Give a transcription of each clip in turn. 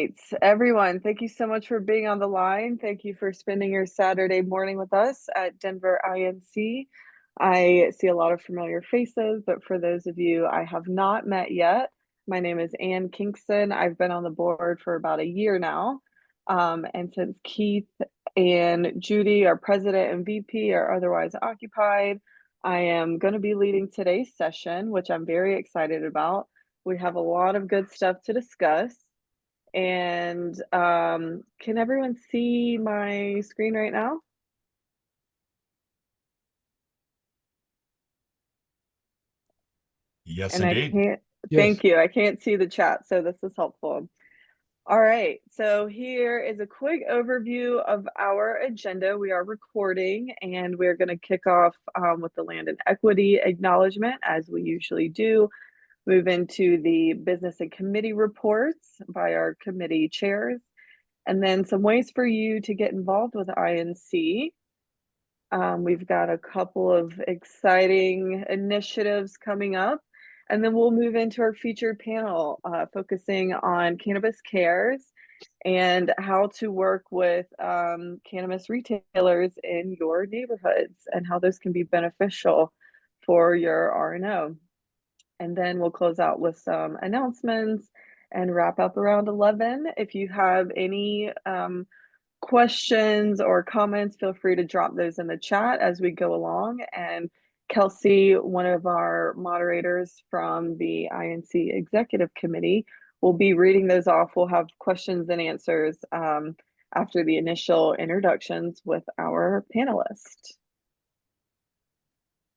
right, everyone, thank you so much for being on the line. Thank you for spending your Saturday morning with us at Denver INC. I see a lot of familiar faces, but for those of you I have not met yet, my name is Kingston. I've been on the board for about a year now. And since Keith and Judy, our president and VP, are otherwise occupied, I am going to be leading today's session, which I'm very excited about. We have a lot of good stuff to discuss. And can everyone see my screen right now? Yes, And I indeed. can't, Yes. thank you. I can't see the chat, so this is helpful. All right, so here is a quick overview of our agenda. We are recording and we're going to kick off with the land and equity acknowledgement, as we usually do. Move into the business and committee reports by our committee chairs, and then some ways for you to get involved with INC. We've got a couple of exciting initiatives coming up, and then we'll move into our featured panel focusing on cannabis cares and how to work with cannabis retailers in your neighborhoods and how those can be beneficial for your R&O. And then we'll close out with some announcements and wrap up around 11. If you have any questions or comments, feel free to drop those in the chat as we go along. And Kelsey, one of our moderators from the INC Executive Committee, will be reading those off. We'll have questions and answers after the initial introductions with our panelists.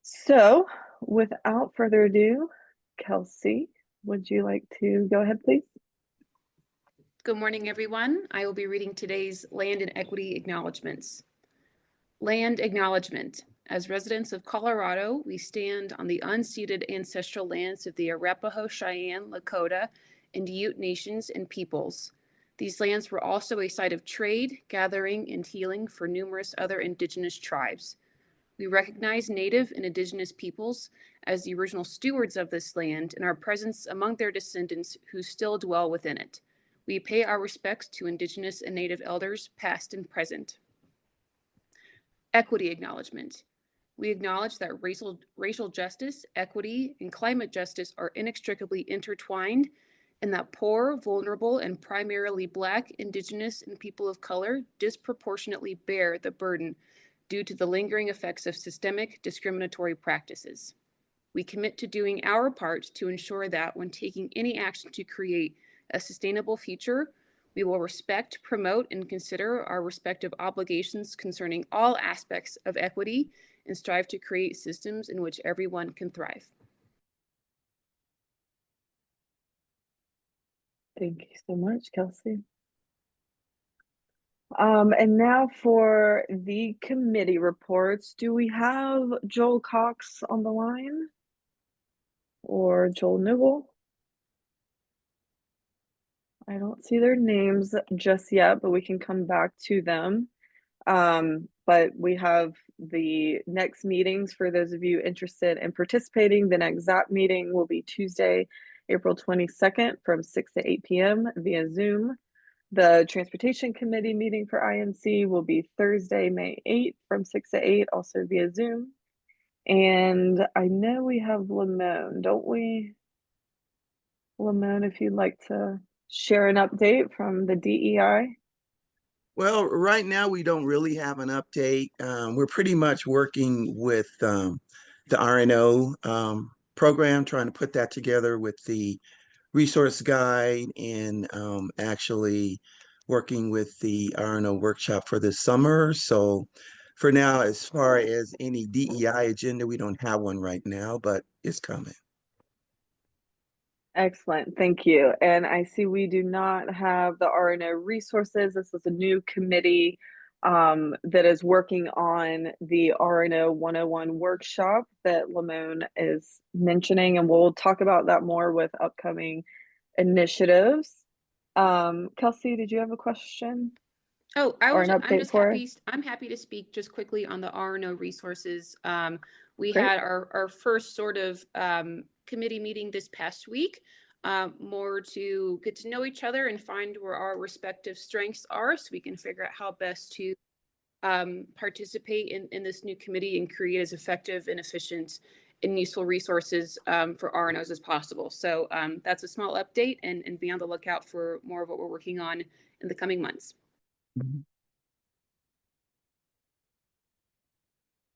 So without further ado, Kelsey, would you like to go ahead, please? Good morning, everyone. I will be reading today's land and equity acknowledgements. Land acknowledgement. As residents of Colorado, we stand on the unceded ancestral lands of the Arapaho, Cheyenne, Lakota, and Ute nations and peoples. These lands were also a site of trade, gathering, and healing for numerous other indigenous tribes. We recognize Native and Indigenous peoples as the original stewards of this land and our presence among their descendants who still dwell within it. We pay our respects to Indigenous and Native elders, past and present. Equity acknowledgement. We acknowledge that racial justice, equity, and climate justice are inextricably intertwined, and that poor, vulnerable, and primarily Black, Indigenous, and people of color disproportionately bear the burden due to the lingering effects of systemic discriminatory practices. We commit to doing our part to ensure that when taking any action to create a sustainable future, we will respect, promote, and consider our respective obligations concerning all aspects of equity and strive to create systems in which everyone can thrive. Thank you so much, Kelsey. And now for the committee reports. Do we have Joel Cox on the line? Or Joel Newell? I don't see their names just yet, but we can come back to them. But we have the next meetings for those of you interested in participating. The next ZAP meeting will be Tuesday, April 22nd from 6 to 8 p.m. via Zoom. The Transportation Committee meeting for INC will be Thursday, May 8th from 6 to 8, also via Zoom. And I know we have Lamone, don't we? Lamone, if you'd like to share an update from the DEI. Well, right now we don't really have an update. We're pretty much working with the RNO program, trying to put that together with the resource guide and actually working with the RNO workshop for this summer. So for now, as far as any DEI agenda, we don't have one right now, but it's coming. Excellent, thank you. And I see we do not have the RNO resources. This is a new committee that is working on the RNO 101 workshop that Lamone is mentioning, and we'll talk about that more with upcoming initiatives. Kelsey, did you have a question? Oh, I'm happy to speak just quickly on the RNO resources. We Great. had our first sort of committee meeting this past week. more to get to know each other and find where our respective strengths are so we can figure out how best to participate in this new committee and create as effective and efficient and useful resources for RNOs as possible. So that's a small update, and be on the lookout for more of what we're working on in the coming months.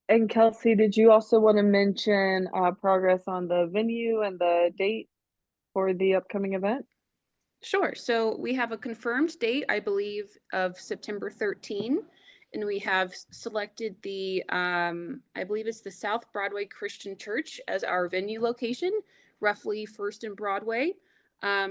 And Kelsey, did you also want to mention progress on the venue and the date for the upcoming event? Sure. So we have a confirmed date, I believe, of September 13, and we have selected the, I believe it's the South Broadway Christian Church as our venue location, roughly First and Broadway.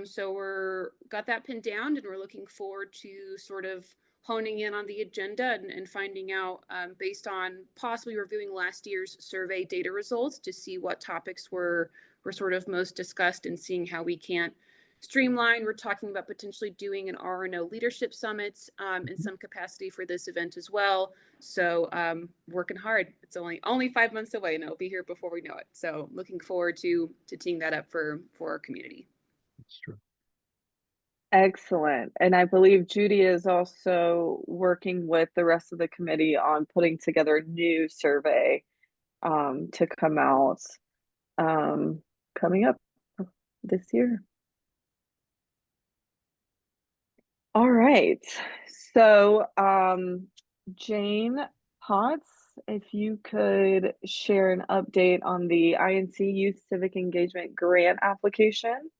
So we're got that pinned down, and we're looking forward to sort of honing in on the agenda and finding out, based on possibly reviewing last year's survey data results, to see what topics were sort of most discussed and seeing how we can streamline. We're talking about potentially doing an RNO leadership summit in some capacity for this event as well. So working hard. It's only 5 months away, and it'll be here before we know it. So looking forward to teeing that up for our community. That's true. Excellent. And I believe Judy is also working with the rest of the committee on putting together a new survey to come out coming up this year. All right. So Jane Potts, if you could share an update on the INC Youth Civic Engagement Grant application.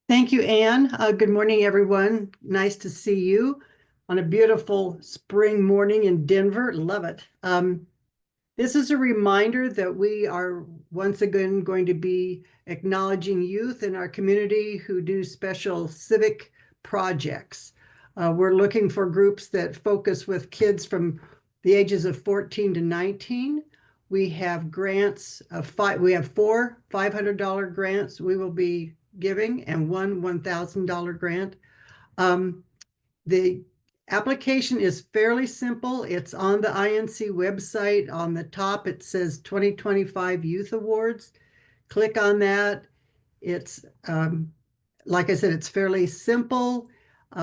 Thank you, Anne. Good morning, everyone. Nice to see you on a beautiful spring morning in Denver. Love it. This is a reminder that we are once again going to be acknowledging youth in our community who do special civic projects. We're looking for groups that focus with kids from the ages of 14 to 19. We have grants of we have 4 $500 grants we will be giving and one $1,000 grant. The application is fairly simple. It's on the INC website. On the top, it says 2025 Youth Awards. Click on that. It's, like I said, it's fairly simple.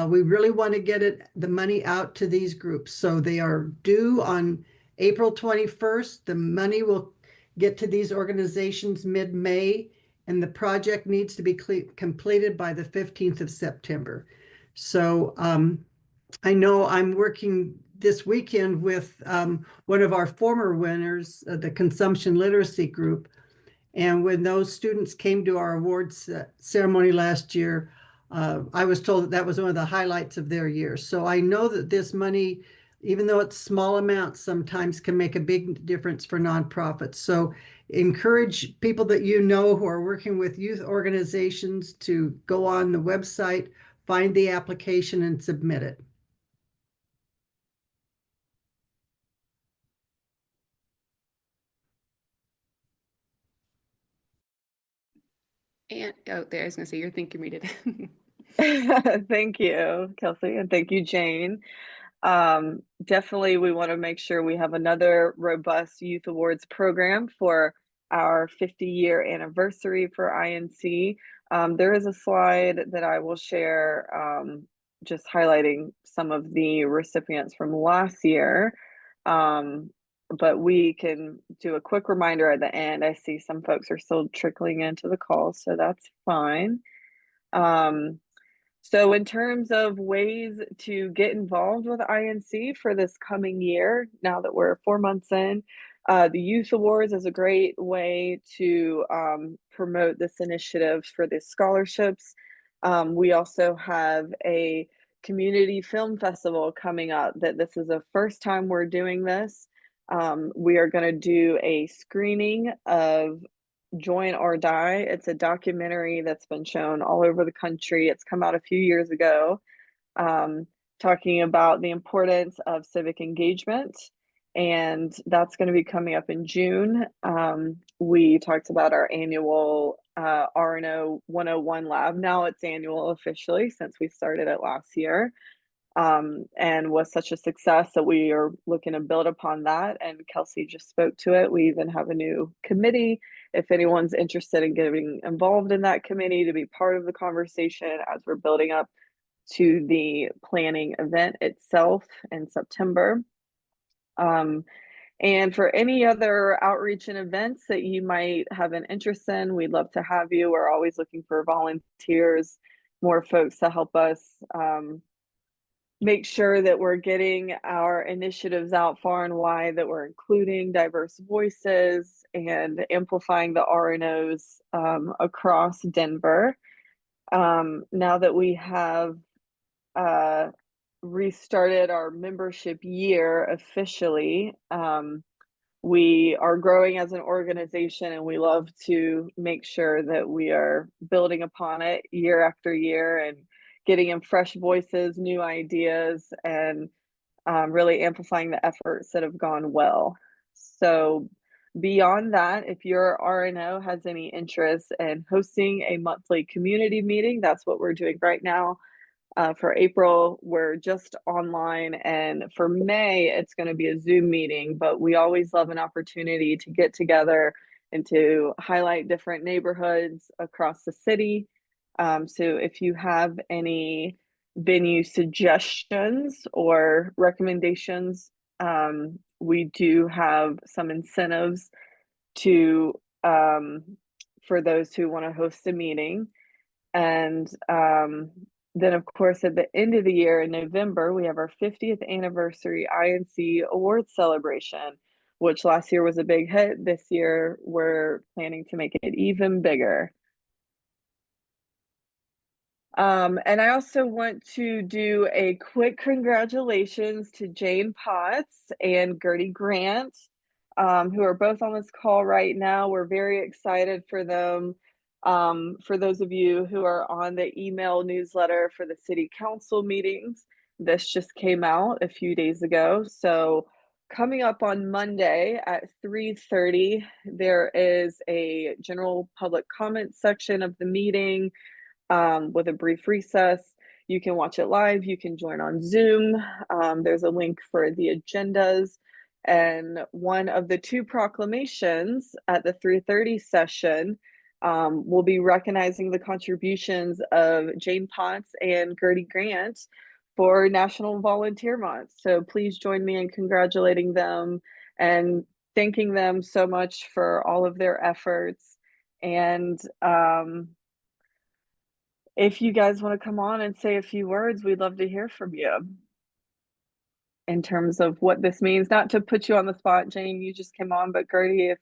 We really want to get the money out to these groups. So they are due on April 21st. The money will get to these organizations mid-May, and the project needs to be completed by the 15th of September. So I know I'm working this weekend with one of our former winners, the Consumption Literacy Group. And when those students came to our awards ceremony last year, I was told that was one of the highlights of their year. So I know that this money, even though it's small amounts, sometimes can make a big difference for nonprofits. So encourage people that you know who are working with youth organizations to go on the website, find the application, and submit it. And oh, there, I was going to say, you're thinking read it. Thank you, Kelsey, and thank you, Jane. Definitely, we want to make sure we have another robust Youth Awards program for our 50-year anniversary for INC. There is a slide that I will share just highlighting some of the recipients from last year. But we can do a quick reminder at the end. I see some folks are still trickling into the call, so that's fine. So in terms of ways to get involved with INC for this coming year, now that we're 4 months in, the Youth Awards is a great way to promote this initiative for the scholarships. We also have a community film festival coming up that this is the first time we're doing this. We are going to do a screening of Join or Die. It's a documentary that's been shown all over the country. It's come out a few years ago, talking about the importance of civic engagement. And that's going to be coming up in June. We talked about our annual RNO 101 lab. Now it's annual officially since we started it last year. and was such a success that we are looking to build upon that. And Kelsey just spoke to it. We even have a new committee. If anyone's interested in getting involved in that committee to be part of the conversation as we're building up to the planning event itself in September. And for any other outreach and events that you might have an interest in, we'd love to have you. We're always looking for volunteers, more folks to help us make sure that we're getting our initiatives out far and wide, that we're including diverse voices and amplifying the RNOs across Denver. Now that we have restarted our membership year officially, we are growing as an organization, and we love to make sure that we are building upon it year after year and getting in fresh voices, new ideas, and really amplifying the efforts that have gone well. So beyond that, if your RNO has any interest in hosting a monthly community meeting, that's what we're doing right now. For April, we're just online, and for May, it's going to be a Zoom meeting, but we always love an opportunity to get together and to highlight different neighborhoods across the city. So if you have any venue suggestions or recommendations, we do have some incentives to for those who want to host a meeting. And then, of course, at the end of the year in November, we have our 50th anniversary INC awards celebration, which last year was a big hit. This year, we're planning to make it even bigger. And I also want to do a quick congratulations to Jane Potts and Gertie Grant, who are both on this call right now. We're very excited for them. For those of you who are on the email newsletter for the city council meetings, this just came out a few days ago. So coming up on Monday at 3:30, there is a general public comment section of the meeting with a brief recess. You can watch it live. You can join on Zoom. There's a link for the agendas. And one of the two proclamations at the 3:30 session will be recognizing the contributions of Jane Potts and Gertie Grant for National Volunteer Month. So please join me in congratulating them and thanking them so much for all of their efforts. And if you guys want to come on and say a few words, we'd love to hear from you in terms of what this means. Not to put you on the spot, Jane, you just came on, but Gertie, if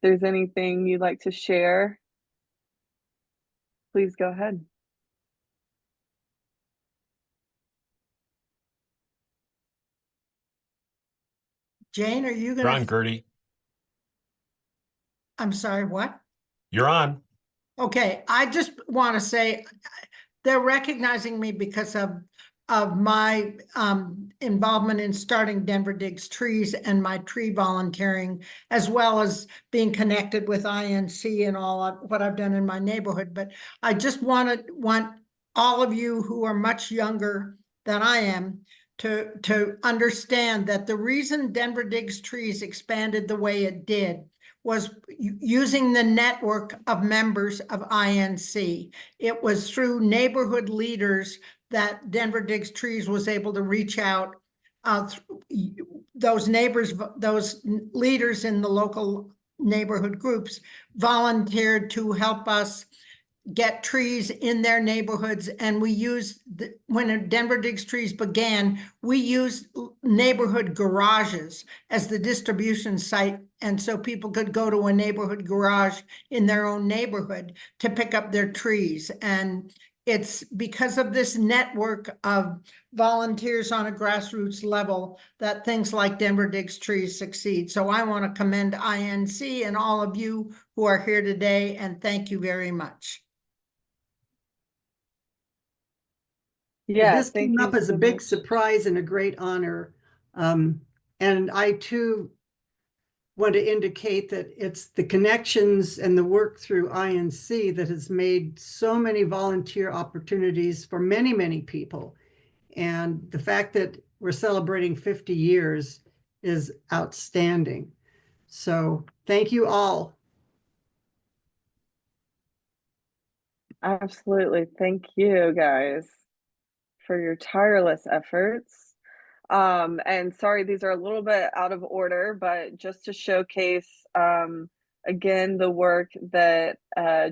there's anything you'd like to share, please go ahead. Jane, are you You're on, going to? Gertie. I'm sorry, what? You're on. Okay, I just want to say they're recognizing me because of my involvement in starting Denver Digs Trees and my tree volunteering, as well as being connected with INC and all of what I've done in my neighborhood. But I just want all of you who are much younger than I am to understand that the reason Denver Digs Trees expanded the way it did was using the network of members of INC. It was through neighborhood leaders that Denver Digs Trees was able to reach out. Those neighbors, those leaders in the local neighborhood groups volunteered to help us get trees in their neighborhoods. And we used, when Denver Digs Trees began, we used neighborhood garages as the distribution site. And so people could go to a neighborhood garage in their own neighborhood to pick up their trees. And it's because of this network of volunteers on a grassroots level that things like Denver Digs Trees succeed. So I want to commend INC and all of you who are here today, and thank you very much. Yeah, this came up as a big surprise and a great honor. And I too want to indicate that it's the connections and the work through INC that has made so many volunteer opportunities for many, many people. And the fact that we're celebrating 50 years is outstanding. So thank you all. Absolutely. Thank you guys for your tireless efforts. And sorry, these are a little bit out of order, but just to showcase, again, the work that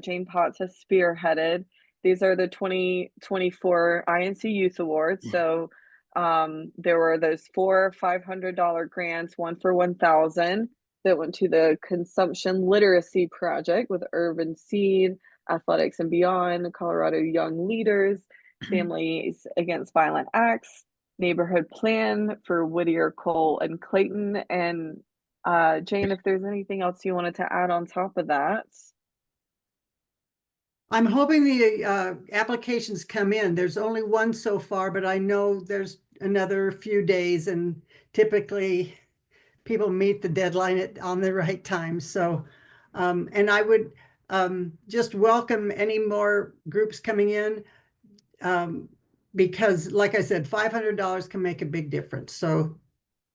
Jane Potts has spearheaded. These are the 2024 INC Youth Awards. So there were those 4 $500 grants, one for 1,000 that went to the Consumption Literacy Project with Urban Seed, Athletics and Beyond, Colorado Young Leaders, Families Against Violent Acts, Neighborhood Plan for Whittier, Cole, and Clayton. And Jane, if there's anything else you wanted to add on top of that. I'm hoping the applications come in. There's only one so far, but I know there's another few days, and typically people meet the deadline on the right time. So, and I would just welcome any more groups coming in, because like I said, $500 can make a big difference. So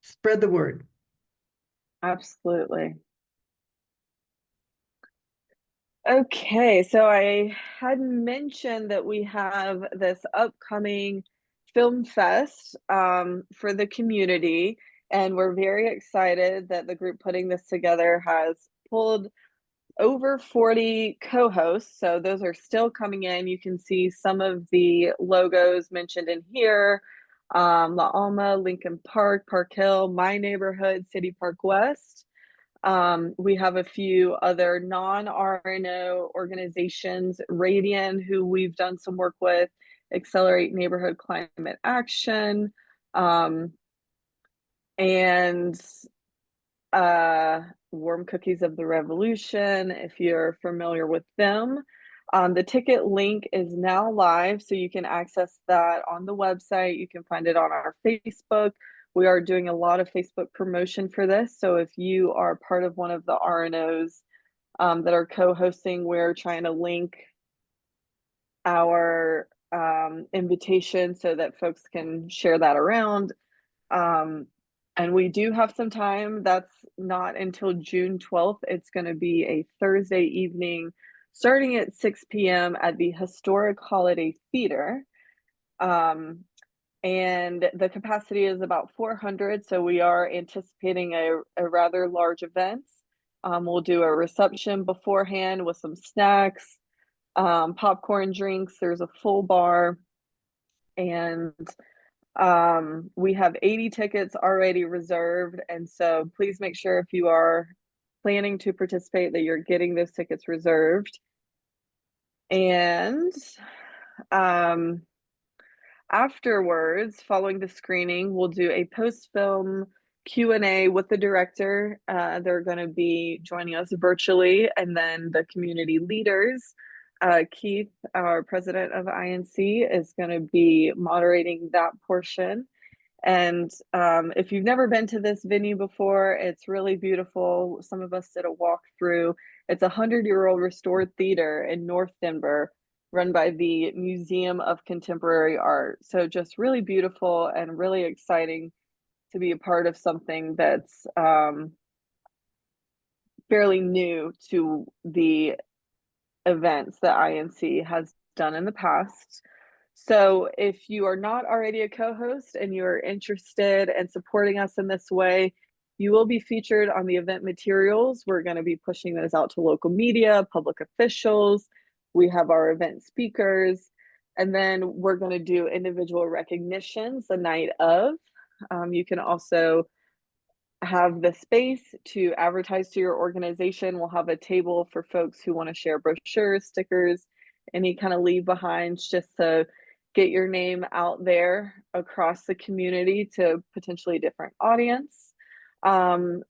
spread the word. Absolutely. Okay, so I had mentioned that we have this upcoming film fest for the community, and we're very excited that the group putting this together has pulled over 40 co-hosts. So those are still coming in. You can see some of the logos mentioned in here. La Alma, Lincoln Park, Park Hill, my neighborhood, City Park West. We have a few other non-RNO organizations, Radian, who we've done some work with, Accelerate Neighborhood Climate Action, and Warm Cookies of the Revolution, if you're familiar with them. The ticket link is now live, so you can access that on the website. You can find it on our Facebook. We are doing a lot of Facebook promotion for this. So if you are part of one of the RNOs that are co-hosting, we're trying to link our invitation so that folks can share that around. And we do have some time. That's not until June 12th. It's going to be a Thursday evening starting at 6 p.m. at the Historic Holiday Theater. And the capacity is about 400, so we are anticipating a rather large event. We'll do a reception beforehand with some snacks, popcorn, drinks. There's a full bar, and we have 80 tickets already reserved. And so please make sure if you are planning to participate that you're getting those tickets reserved. And afterwards, following the screening, we'll do a post-film Q&A with the director. They're going to be joining us virtually, and then the community leaders. Keith, our president of INC, is going to be moderating that portion. And if you've never been to this venue before, it's really beautiful. Some of us did a walkthrough. It's a 100-year-old restored theater in North Denver, run by the Museum of Contemporary Art. So just really beautiful and really exciting to be a part of something that's fairly new to the events that INC has done in the past. So if you are not already a co-host and you're interested in supporting us in this way, you will be featured on the event materials. We're going to be pushing those out to local media, public officials. We have our event speakers, and then we're going to do individual recognitions the night of. You can also have the space to advertise to your organization. We'll have a table for folks who want to share brochures, stickers, any kind of leave behinds, just to get your name out there across the community to potentially a different audience. And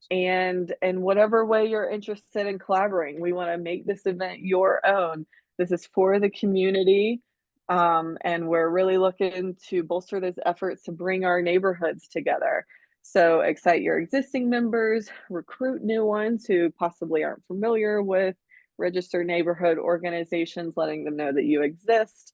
whatever way you're interested in collaborating, we want to make this event your own. This is for the community. And we're really looking to bolster those efforts to bring our neighborhoods together. So excite your existing members, recruit new ones who possibly aren't familiar with registered neighborhood organizations, letting them know that you exist.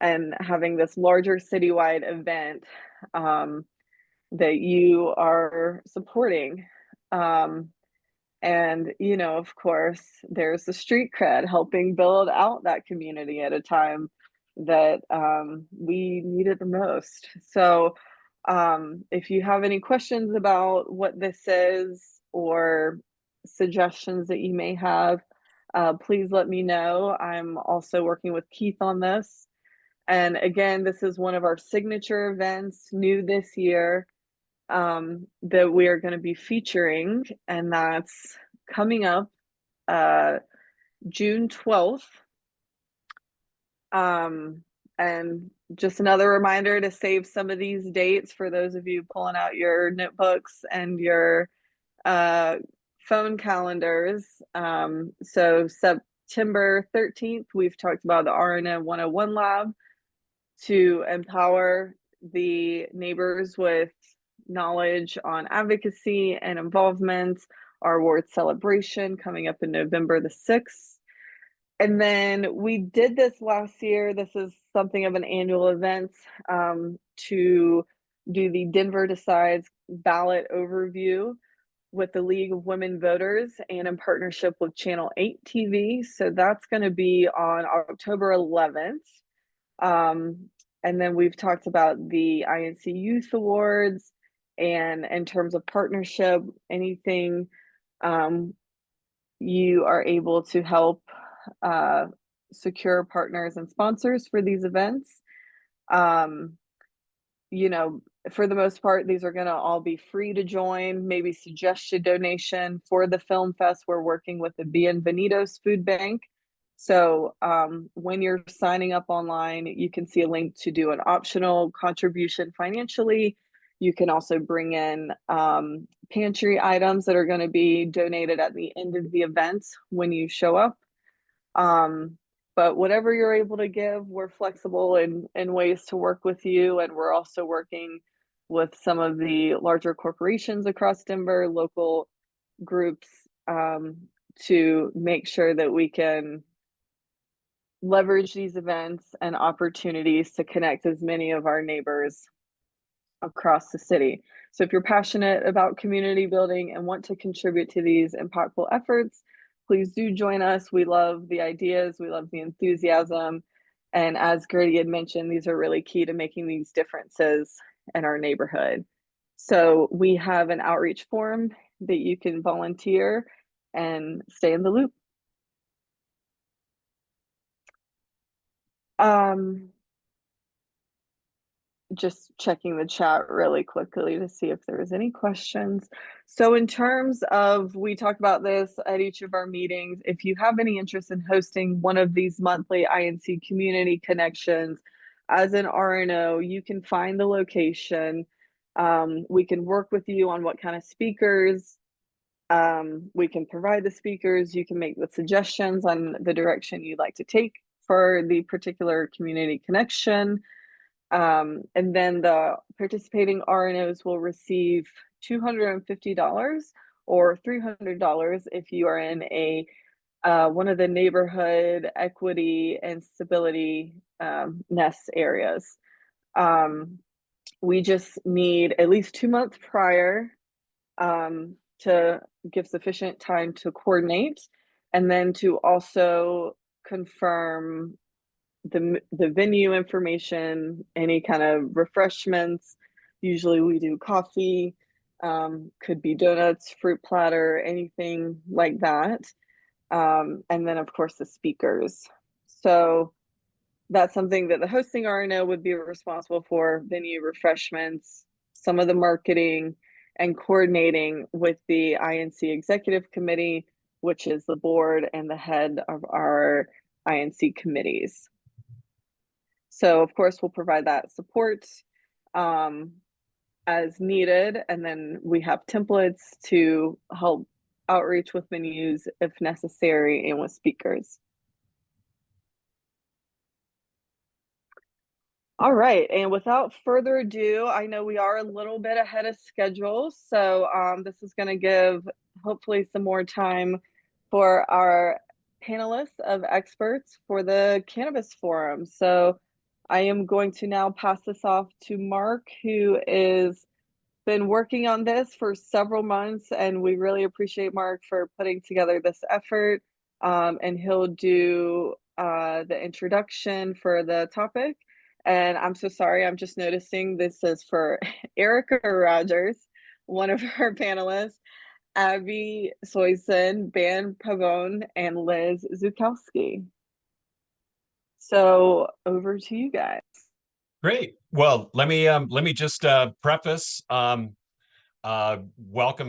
and having this larger citywide event that you are supporting. And, you know, of course, there's the street cred helping build out that community at a time that we need it the most. So if you have any questions about what this is or suggestions that you may have, please let me know. I'm also working with Keith on this. And again, this is one of our signature events, new this year, that we are going to be featuring, and that's coming up June 12th. And just another reminder to save some of these dates for those of you pulling out your notebooks and your phone calendars. So September 13th, we've talked about the RNA 101 lab to empower the neighbors with knowledge on advocacy and involvement. Our award celebration coming up in November the 6th. And then we did this last year. This is something of an annual event to do the Denver Decides ballot overview with the League of Women Voters and in partnership with Channel 8 TV. So that's going to be on October 11th. And then we've talked about the INC Youth Awards, and in terms of partnership, anything you are able to help secure partners and sponsors for these events. You know, for the most part, these are going to all be free to join. Maybe suggest a donation for the film fest. We're working with the Bienvenidos Food Bank. So when you're signing up online, you can see a link to do an optional contribution financially. You can also bring in pantry items that are going to be donated at the end of the event when you show up. But whatever you're able to give, we're flexible in ways to work with you. And we're also working with some of the larger corporations across Denver, local groups, to make sure that we can leverage these events and opportunities to connect as many of our neighbors across the city. So if you're passionate about community building and want to contribute to these impactful efforts, please do join us. We love the ideas, we love the enthusiasm. And as Gertie had mentioned, these are really key to making these differences in our neighborhood. So we have an outreach form that you can volunteer and stay in the loop. Just checking the chat really quickly to see if there's any questions. So in terms of, we talk about this at each of our meetings, if you have any interest in hosting one of these monthly INC community connections as an RNO, you can find the location. We can work with you on what kind of speakers. We can provide the speakers. You can make the suggestions on the direction you'd like to take for the particular community connection. And then the participating RNOs will receive $250 or $300 if you are in a one of the neighborhood equity and stability NEST areas. We just need at least 2 months prior to give sufficient time to coordinate, and then to also confirm the venue information, any kind of refreshments. Usually we do coffee, could be donuts, fruit platter, anything like that. And then of course the speakers. So that's something that the hosting RNO would be responsible for: venue, refreshments, some of the marketing, and coordinating with the INC executive committee, which is the board and the head of our INC committees. So of course, we'll provide that support as needed. And then we have templates to help outreach with venues if necessary and with speakers. All right, and without further ado, I know we are a little bit ahead of schedule. So this is gonna give hopefully some more time for our panelists of experts for the Cannabis Forum. So I am going to now pass this off to Mark, who is been working on this for several months, and we really appreciate Mark for putting together this effort. And he'll do the introduction for the topic. And I'm so sorry, I'm just noticing this is for Erica Rogers, one of our panelists, Abby Soyson, Ben Pavone, and Liz Zukowski. So over to you guys. Great. Well, let me just preface. Welcome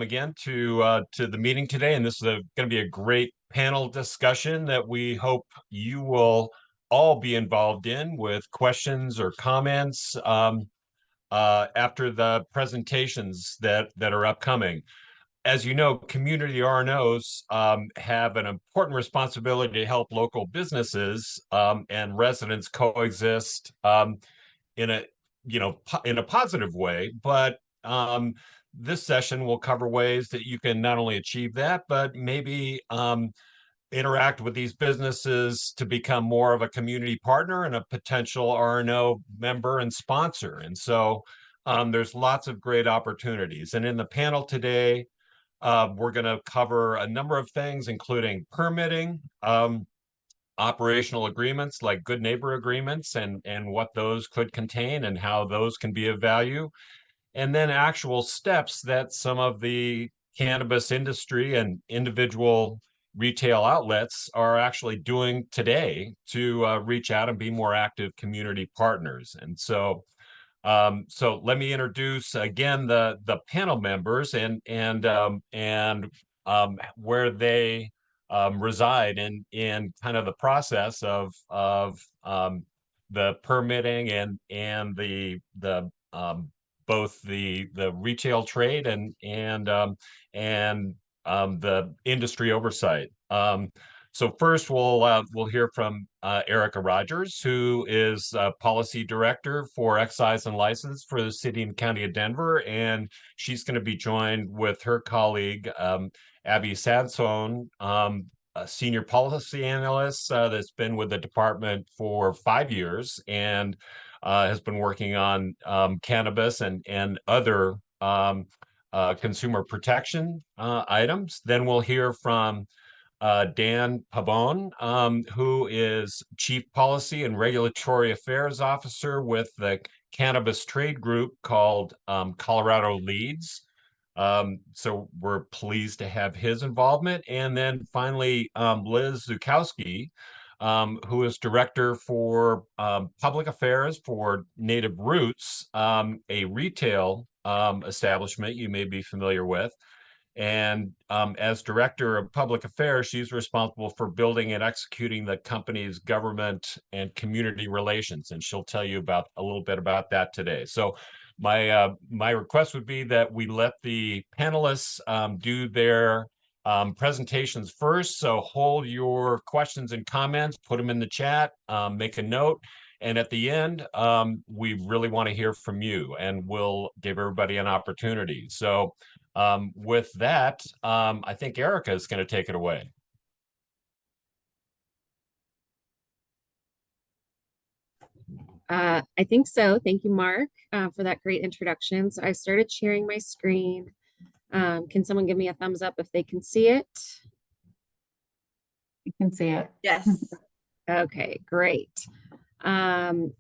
again to the meeting today, and this is going to be a great panel discussion that we hope you will all be involved in with questions or comments after the presentations that are upcoming. As you know, community RNOs have an important responsibility to help local businesses and residents coexist in a in a positive way, but this session will cover ways that you can not only achieve that, but maybe interact with these businesses to become more of a community partner and a potential RNO member and sponsor. And so there's lots of great opportunities. And in the panel today, we're going to cover a number of things, including permitting, operational agreements like good neighbor agreements and what those could contain and how those can be of value, and then actual steps that some of the cannabis industry and individual retail outlets are actually doing today to reach out and be more active community partners. And so let me introduce again the panel members and where they reside in kind of the process of the permitting and the both the retail trade and the industry oversight. So first, we'll hear from Erica Rogers, who is Policy Director for Excise and License for the City and County of Denver, and she's going to be joined with her colleague, Abby Sadsone, a Senior Policy Analyst that's been with the department for 5 years and has been working on cannabis and other consumer protection items. Then we'll hear from Dan Pavone, who is Chief Policy and Regulatory Affairs Officer with the cannabis trade group called Colorado Leads. So we're pleased to have his involvement. And then finally, Liz Zukowski, who is Director for Public Affairs for NativeRoots, a retail establishment you may be familiar with. And as Director of Public Affairs, she's responsible for building and executing the company's government and community relations. And she'll tell you about a little bit about that today. So my request would be that we let the panelists do their presentations first. So hold your questions and comments, put them in the chat, make a note. And at the end, we really want to hear from you, and we'll give everybody an opportunity. So with that, I think Erica is going to take it away. I think so. Thank you, Mark, for that great introduction. So I started sharing my screen. Can someone give me a thumbs up if they can see it? You can see it. Yes. Okay, great.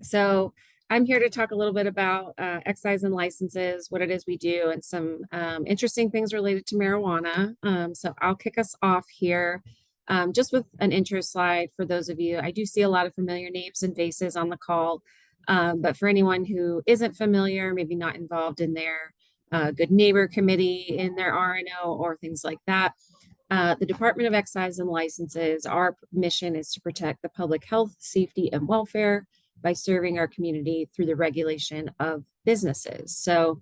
So I'm here to talk a little bit about excise and licenses, what it is we do, and some interesting things related to marijuana. So I'll kick us off here just with an intro slide for those of you. I do see a lot of familiar names and faces on the call, but for anyone who isn't familiar, maybe not involved in their Good Neighbor Committee in their RNO or things like that, the Department of Excise and Licenses, our mission is to protect the public health, safety, and welfare by serving our community through the regulation of businesses. So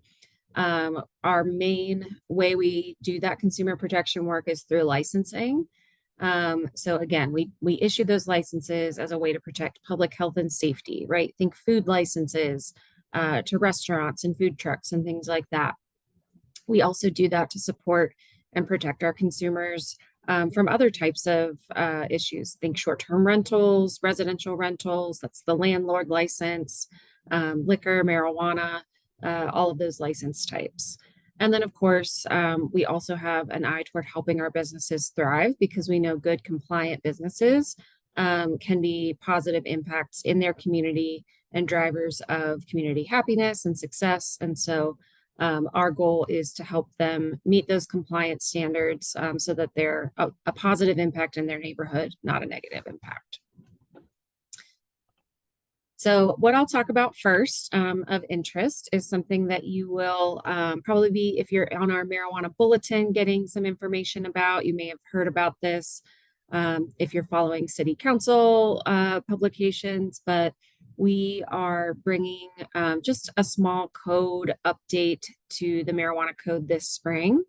our main way we do that consumer protection work is through licensing. So again, we issue those licenses as a way to protect public health and safety, right? Think food licenses to restaurants and food trucks and things like that. We also do that to support and protect our consumers from other types of issues. Think short-term rentals, residential rentals, that's the landlord license, liquor, marijuana, all of those license types. And then, of course, we also have an eye toward helping our businesses thrive, because we know good compliant businesses can be positive impacts in their community and drivers of community happiness and success. And so our goal is to help them meet those compliance standards so that they're a positive impact in their neighborhood, not a negative impact. So what I'll talk about first of interest is something that you will probably be, if you're on our marijuana bulletin, getting some information about. You may have heard about this if you're following city council publications, but we are bringing just a small code update to the marijuana code this spring.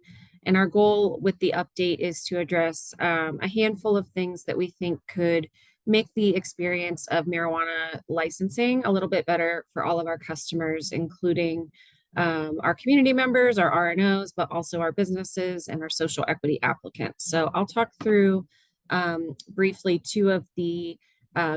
And our goal with the update is to address a handful of things that we think could make the experience of marijuana licensing a little bit better for all of our customers, including our community members, our RNOs, but also our businesses and our social equity applicants. So I'll talk through briefly two of the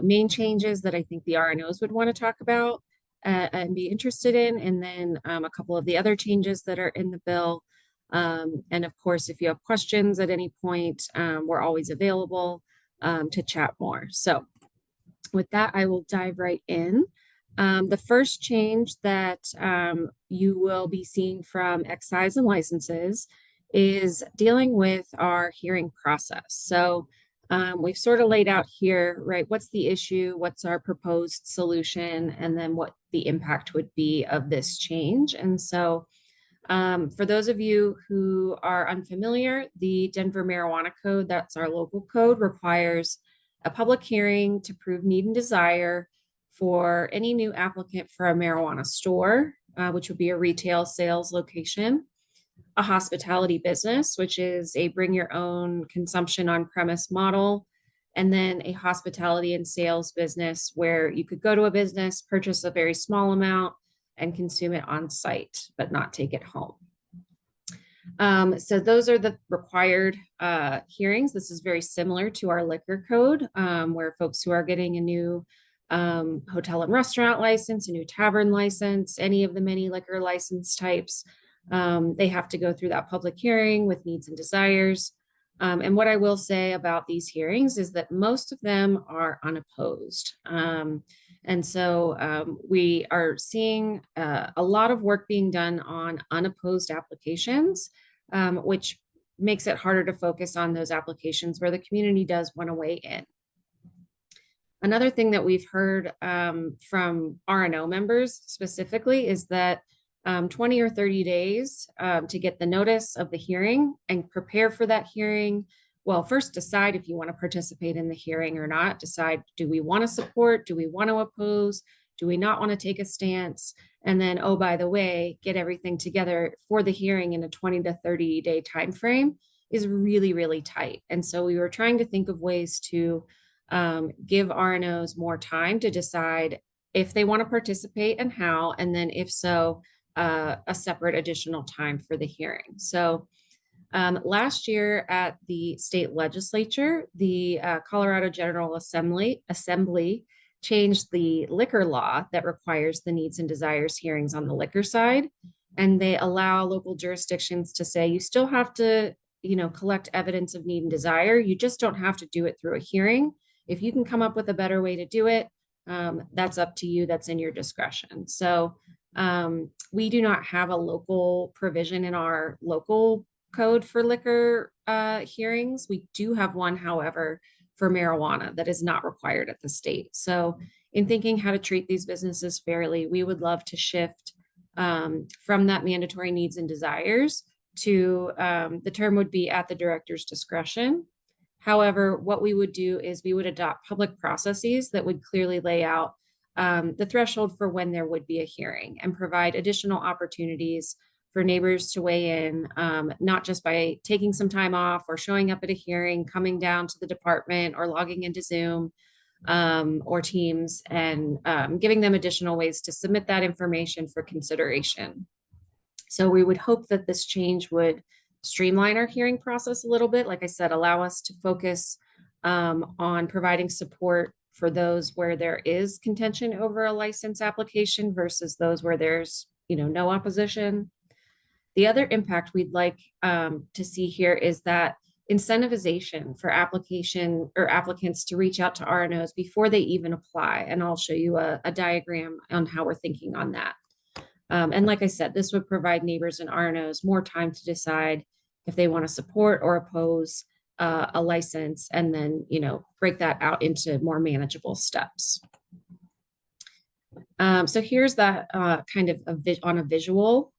main changes that I think the RNOs would want to talk about and be interested in, and then a couple of the other changes that are in the bill. And of course, if you have questions at any point, we're always available to chat more. So with that, I will dive right in. The first change that you will be seeing from excise and licenses is dealing with our hearing process. So we've sort of laid out here, right, what's the issue, what's our proposed solution, and then what the impact would be of this change. And so for those of you who are unfamiliar, the Denver Marijuana Code, that's our local code, requires a public hearing to prove need and desire for any new applicant for a marijuana store, which would be a retail sales location, a hospitality business, which is a bring your own consumption on premise model, and then a hospitality and sales business where you could go to a business, purchase a very small amount, and consume it on site, but not take it home. So those are the required hearings. This is very similar to our liquor code, where folks who are getting a new hotel and restaurant license, a new tavern license, any of the many liquor license types, they have to go through that public hearing with needs and desires. And what I will say about these hearings is that most of them are unopposed. And so we are seeing a lot of work being done on unopposed applications, which makes it harder to focus on those applications where the community does want to weigh in. Another thing that we've heard from RNO members specifically is that 20 or 30 days to get the notice of the hearing and prepare for that hearing. Well, first decide if you want to participate in the hearing or not. Decide, do we want to support? Do we want to oppose? Do we not want to take a stance? And then, oh, by the way, get everything together for the hearing in a 20 to 30 day time frame is really, really tight. And so we were trying to think of ways to give RNOs more time to decide if they want to participate and how, and then if so, a separate additional time for the hearing. So last year at the state legislature, the Colorado General Assembly changed the liquor law that requires the needs and desires hearings on the liquor side. And they allow local jurisdictions to say, you still have to, collect evidence of need and desire. You just don't have to do it through a hearing. If you can come up with a better way to do it, that's up to you. That's in your discretion. So we do not have a local provision in our local code for liquor hearings. We do have one, however, for marijuana that is not required at the state. So in thinking how to treat these businesses fairly, we would love to shift from that mandatory needs and desires to the term would be at the director's discretion. However, what we would do is we would adopt public processes that would clearly lay out the threshold for when there would be a hearing and provide additional opportunities for neighbors to weigh in, not just by taking some time off or showing up at a hearing, coming down to the department or logging into Zoom or Teams and giving them additional ways to submit that information for consideration. So we would hope that this change would streamline our hearing process a little bit. Like I said, allow us to focus on providing support for those where there is contention over a license application versus those where there's, no opposition. The other impact we'd like to see here is that incentivization for application or applicants to reach out to RNOs before they even apply. And I'll show you a diagram on how we're thinking on that. And like I said, this would provide neighbors and RNOs more time to decide if they want to support or oppose a license, and then, break that out into more manageable steps. So here's that kind of on a visual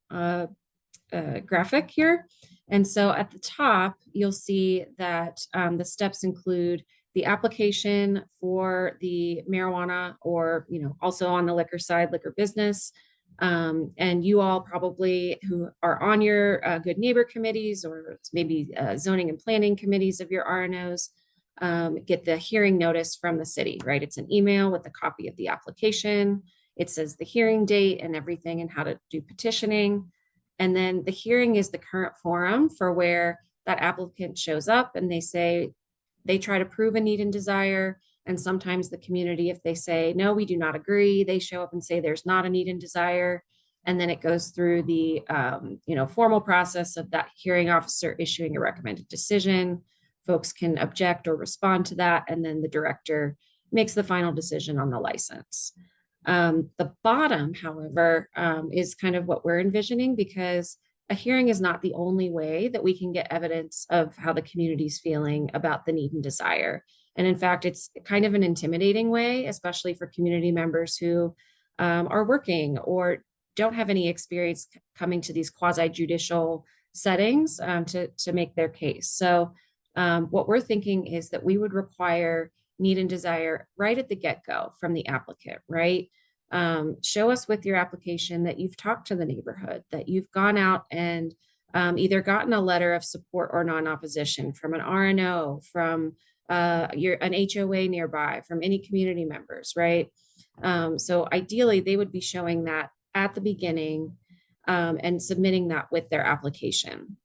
graphic here. And so at the top, you'll see that the steps include the application for the marijuana, or, also on the liquor side, liquor business. And you all probably who are on your good neighbor committees, or maybe zoning and planning committees of your RNOs, get the hearing notice from the city, right? It's an email with a copy of the application. It says the hearing date and everything and how to do petitioning. And then the hearing is the current forum for where that applicant shows up and they try to prove a need and desire. And sometimes the community, if they say, no, we do not agree, they show up and say there's not a need and desire. And then it goes through the formal process of that hearing officer issuing a recommended decision. Folks can object or respond to that. And then the director makes the final decision on the license. The bottom, however, is kind of what we're envisioning, because a hearing is not the only way that we can get evidence of how the community's feeling about the need and desire. And in fact, it's kind of an intimidating way, especially for community members who are working or don't have any experience coming to these quasi-judicial settings to make their case. So what we're thinking is that we would require need and desire right at the get-go from the applicant, right? Show us with your application that you've talked to the neighborhood, that you've gone out and either gotten a letter of support or non-opposition from an RNO, from an HOA nearby, from any community members, right? So ideally, they would be showing that at the beginning and submitting that with their application.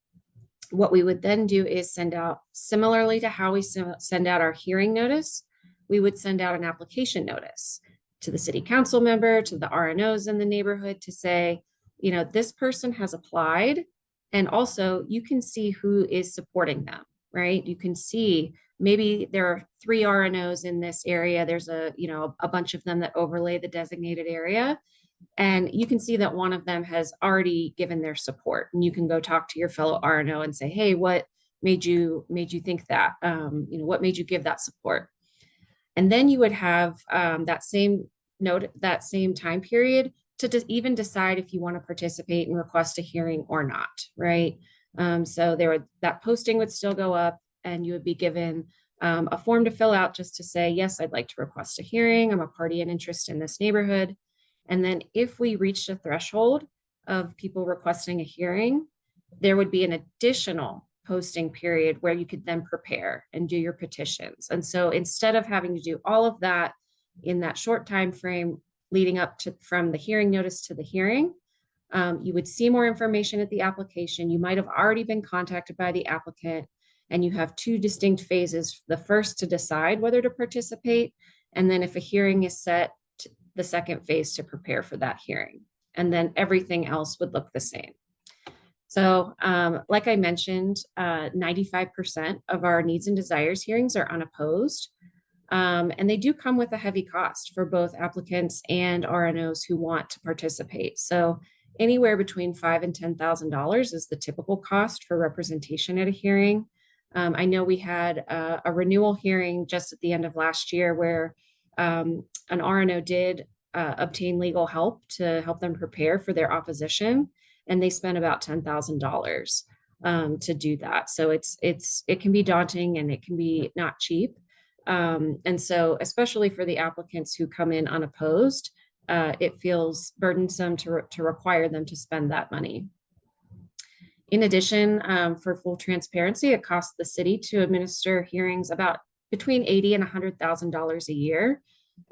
What we would then do is send out, similarly to how we send out our hearing notice, we would send out an application notice to the city council member, to the RNOs in the neighborhood, to say, this person has applied, and also you can see who is supporting them, right? You can see maybe there are 3 RNOs in this area. There's a bunch of them that overlay the designated area. And you can see that one of them has already given their support, and you can go talk to your fellow RNO and say, hey, what made you think that? What made you give that support? And then you would have that same time period to even decide if you want to participate and request a hearing or not, right? So that posting would still go up, and you would be given a form to fill out just to say, yes, I'd like to request a hearing. I'm a party in interest in this neighborhood. And then if we reached a threshold of people requesting a hearing, there would be an additional posting period where you could then prepare and do your petitions. And so instead of having to do all of that in that short time frame leading up to from the hearing notice to the hearing, you would see more information at the application. You might have already been contacted by the applicant, and you have 2 distinct phases. The first to decide whether to participate, and then if a hearing is set, the second phase to prepare for that hearing. And then everything else would look the same. So like I mentioned, 95% of our needs and desires hearings are unopposed. And they do come with a heavy cost for both applicants and RNOs who want to participate. So anywhere between $5,000 and $10,000 is the typical cost for representation at a hearing. I know we had a renewal hearing just at the end of last year where an RNO did obtain legal help to help them prepare for their opposition, and they spent about $10,000 to do that. So it can be daunting, and it can be not cheap. And so especially for the applicants who come in unopposed, it feels burdensome to require them to spend that money. In addition, for full transparency, it costs the city to administer hearings about between $80,000 and $100,000 a year.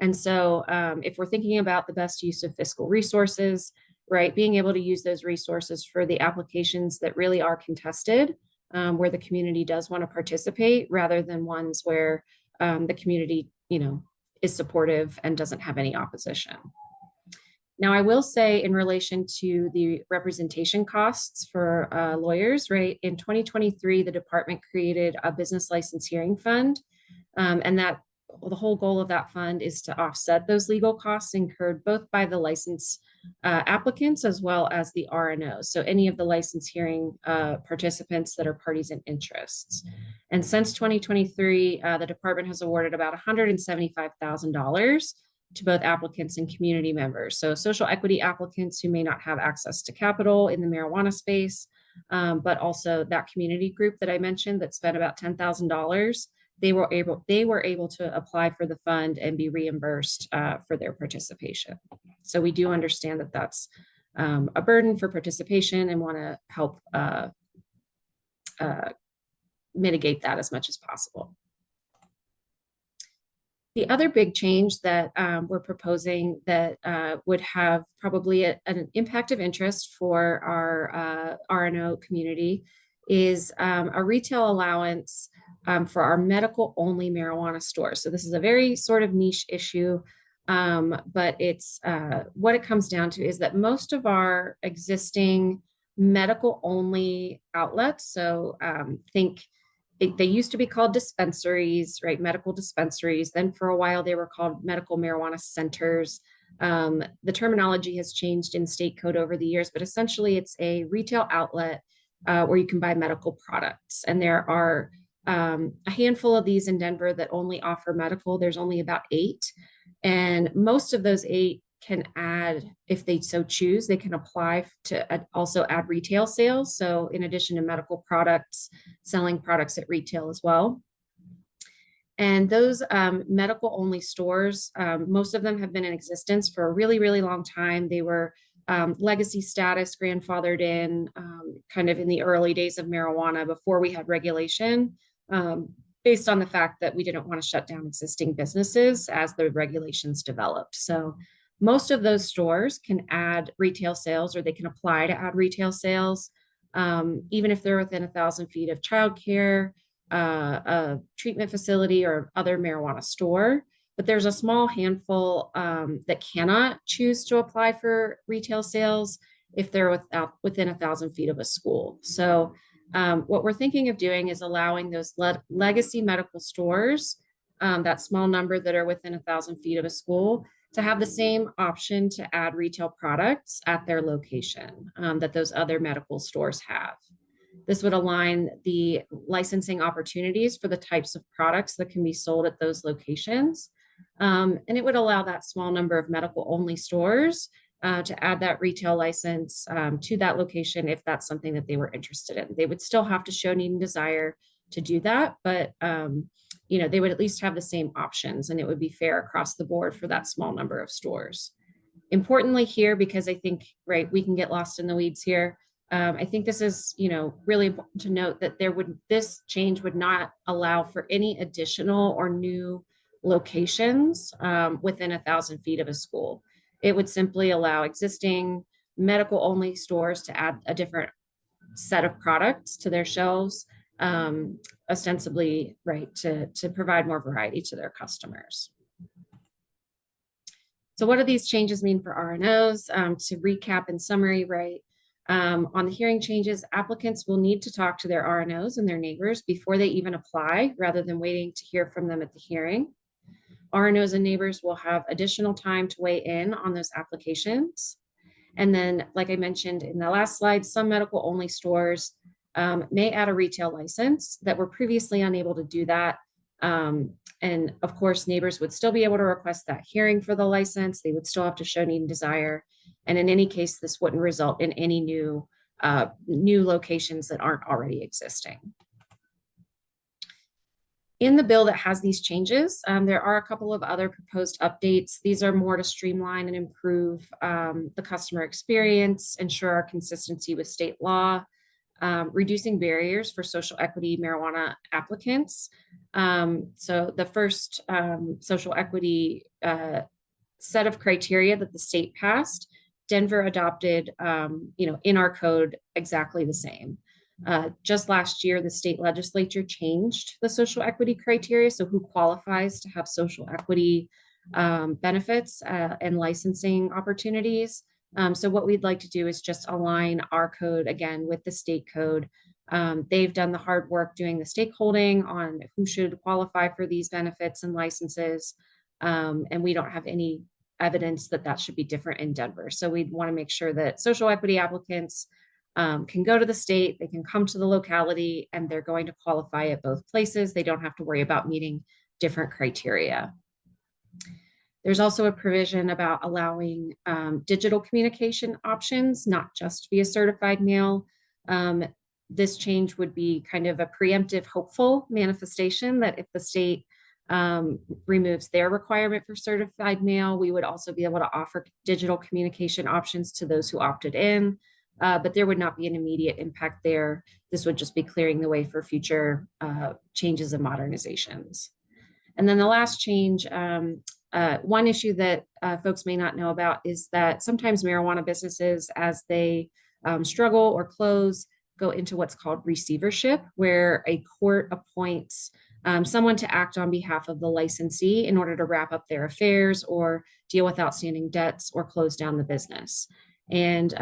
And so if we're thinking about the best use of fiscal resources, right? Being able to use those resources for the applications that really are contested, where the community does want to participate, rather than ones where the community, is supportive and doesn't have any opposition. Now, I will say in relation to the representation costs for lawyers, right? In 2023, the department created a business license hearing fund, and the whole goal of that fund is to offset those legal costs incurred both by the license applicants as well as the RNOs. So any of the license hearing participants that are parties in interests. And since 2023, the department has awarded about $175,000 to both applicants and community members. So social equity applicants who may not have access to capital in the marijuana space, but also that community group that I mentioned that spent about $10,000. They were able to apply for the fund and be reimbursed for their participation. So we do understand that that's a burden for participation and want to help mitigate that as much as possible. The other big change that we're proposing that would have probably an impact of interest for our RNO community is a retail allowance for our medical only marijuana stores. So this is a very sort of niche issue, but it's what it comes down to is that most of our existing medical only outlets, so they used to be called dispensaries, right? Medical dispensaries. Then for a while they were called medical marijuana centers. The terminology has changed in state code over the years, but essentially it's a retail outlet where you can buy medical products. And there are a handful of these in Denver that only offer medical. There's only about 8. And most of those 8 can add, if they so choose, they can apply to also add retail sales. So in addition to medical products, selling products at retail as well. And those medical only stores, most of them have been in existence for a really, really long time. They were legacy status, grandfathered in kind of in the early days of marijuana before we had regulation, based on the fact that we didn't want to shut down existing businesses as the regulations developed. So most of those stores can add retail sales, or they can apply to add retail sales, even if they're within 1,000 feet of childcare, a treatment facility, or other marijuana store. But there's a small handful that cannot choose to apply for retail sales if they're within 1,000 feet of a school. So what we're thinking of doing is allowing those legacy medical stores, that small number that are within 1,000 feet of a school, to have the same option to add retail products at their location that those other medical stores have. This would align the licensing opportunities for the types of products that can be sold at those locations. And it would allow that small number of medical only stores to add that retail license to that location if that's something that they were interested in. They would still have to show need and desire to do that, but they would at least have the same options, and it would be fair across the board for that small number of stores. Importantly here, because I think, right, we can get lost in the weeds here. I think this is, really important to note that this change would not allow for any additional or new locations within 1,000 feet of a school. It would simply allow existing medical only stores to add a different set of products to their shelves, ostensibly, right, to provide more variety to their customers. So what do these changes mean for RNOs? To recap in summary, right, on the hearing changes, applicants will need to talk to their RNOs and their neighbors before they even apply, rather than waiting to hear from them at the hearing. RNOs and neighbors will have additional time to weigh in on those applications. And then, like I mentioned in the last slide, some medical only stores may add a retail license that were previously unable to do that. And of course, neighbors would still be able to request that hearing for the license. They would still have to show need and desire. And in any case, this wouldn't result in any new locations that aren't already existing. In the bill that has these changes, there are a couple of other proposed updates. These are more to streamline and improve the customer experience, ensure our consistency with state law, reducing barriers for social equity marijuana applicants. So the first social equity set of criteria that the state passed Denver adopted, in our code exactly the same. Just last year, the state legislature changed the social equity criteria. So who qualifies to have social equity benefits and licensing opportunities. So what we'd like to do is just align our code again with the state code. They've done the hard work doing the stakeholding on who should qualify for these benefits and licenses. And we don't have any evidence that that should be different in Denver. So we want to make sure that social equity applicants can go to the state, they can come to the locality, and they're going to qualify at both places. They don't have to worry about meeting different criteria. There's also a provision about allowing digital communication options, not just via certified mail. This change would be kind of a preemptive, hopeful manifestation that if the state removes their requirement for certified mail, we would also be able to offer digital communication options to those who opted in, but there would not be an immediate impact there. This would just be clearing the way for future changes and modernizations. And then the last change, one issue that folks may not know about is that sometimes marijuana businesses, as they struggle or close, go into what's called receivership, where a court appoints someone to act on behalf of the licensee in order to wrap up their affairs or deal with outstanding debts or close down the business. And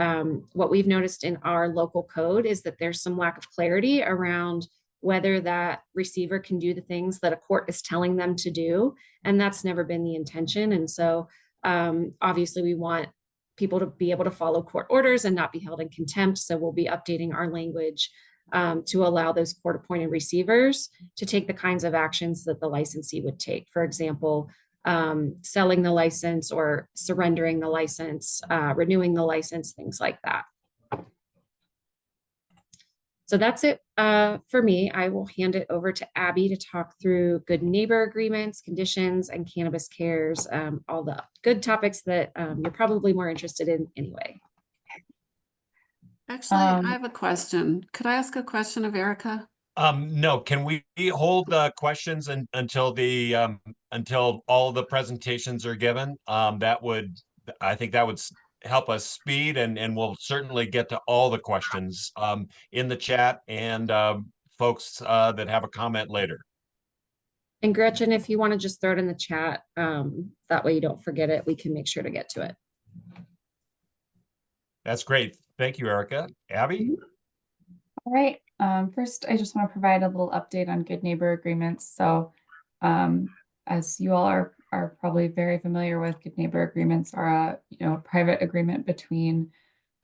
what we've noticed in our local code is that there's some lack of clarity around whether that receiver can do the things that a court is telling them to do. And that's never been the intention. And so obviously we want people to be able to follow court orders and not be held in contempt. So we'll be updating our language to allow those court-appointed receivers to take the kinds of actions that the licensee would take. For example, selling the license or surrendering the license, renewing the license, things like that. So that's it for me. I will hand it over to Abby to talk through good neighbor agreements, conditions, and cannabis cares, all the good topics that you're probably more interested in anyway. Actually, I have a question. Could I ask a question of Erica? No, can we hold the questions until the until all the presentations are given? I think that would help us speed, and we'll certainly get to all the questions in the chat and folks that have a comment later. And Gretchen, if you want to just throw it in the chat, that way you don't forget it, we can make sure to get to it. That's great. Thank you, Erica. Abby? All right. First, I just want to provide a little update on good neighbor agreements. So as you all are probably very familiar with, good neighbor agreements are a private agreement between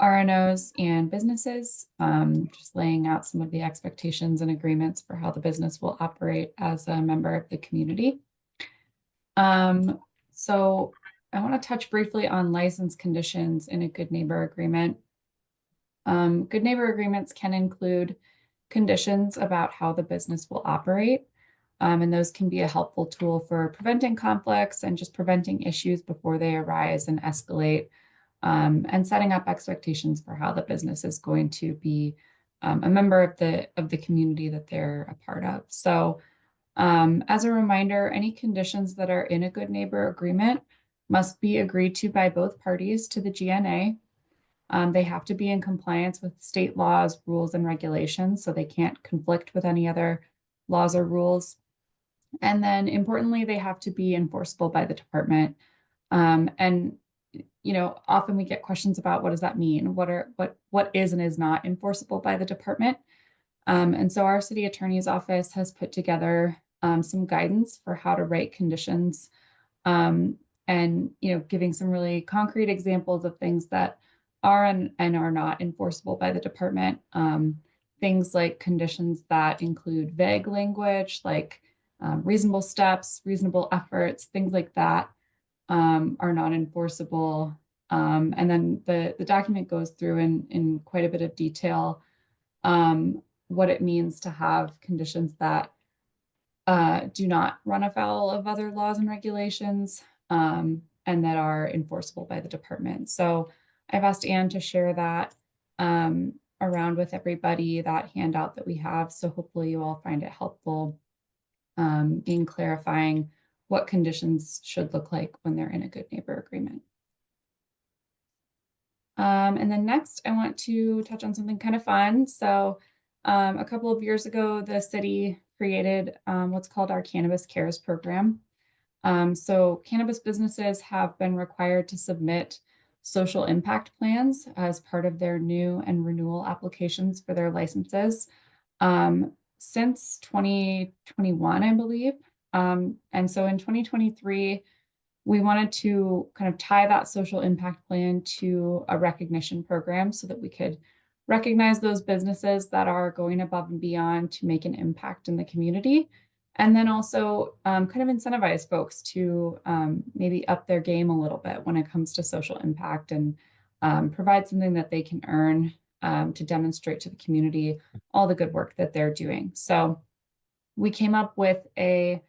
RNOs and businesses, just laying out some of the expectations and agreements for how the business will operate as a member of the community. So I want to touch briefly on license conditions in a good neighbor agreement. Good neighbor agreements can include conditions about how the business will operate. And those can be a helpful tool for preventing conflicts and just preventing issues before they arise and escalate, and setting up expectations for how the business is going to be a member of the community that they're a part of. So as a reminder, any conditions that are in a good neighbor agreement must be agreed to by both parties to the GNA. They have to be in compliance with state laws, rules, and regulations, so they can't conflict with any other laws or rules. And then importantly, they have to be enforceable by the department. And often we get questions about what does that mean? What is and is not enforceable by the department? And so our city attorney's office has put together some guidance for how to write conditions, and giving some really concrete examples of things that are and are not enforceable by the department. Things like conditions that include vague language, like reasonable steps, reasonable efforts, things like that are not enforceable. And then the document goes through in quite a bit of detail what it means to have conditions that do not run afoul of other laws and regulations, and that are enforceable by the department. So I've asked Anne to share that around with everybody, that handout that we have. So hopefully you all find it helpful in clarifying what conditions should look like when they're in a good neighbor agreement. And then next, I want to touch on something kind of fun. So a couple of years ago, the city created what's called our Cannabis Cares program. So cannabis businesses have been required to submit social impact plans as part of their new and renewal applications for their licenses since 2021, I believe. And so in 2023, we wanted to kind of tie that social impact plan to a recognition program so that we could recognize those businesses that are going above and beyond to make an impact in the community. And then also kind of incentivize folks to maybe up their game a little bit when it comes to social impact and provide something that they can earn to demonstrate to the community all the good work that they're doing. So we came up with a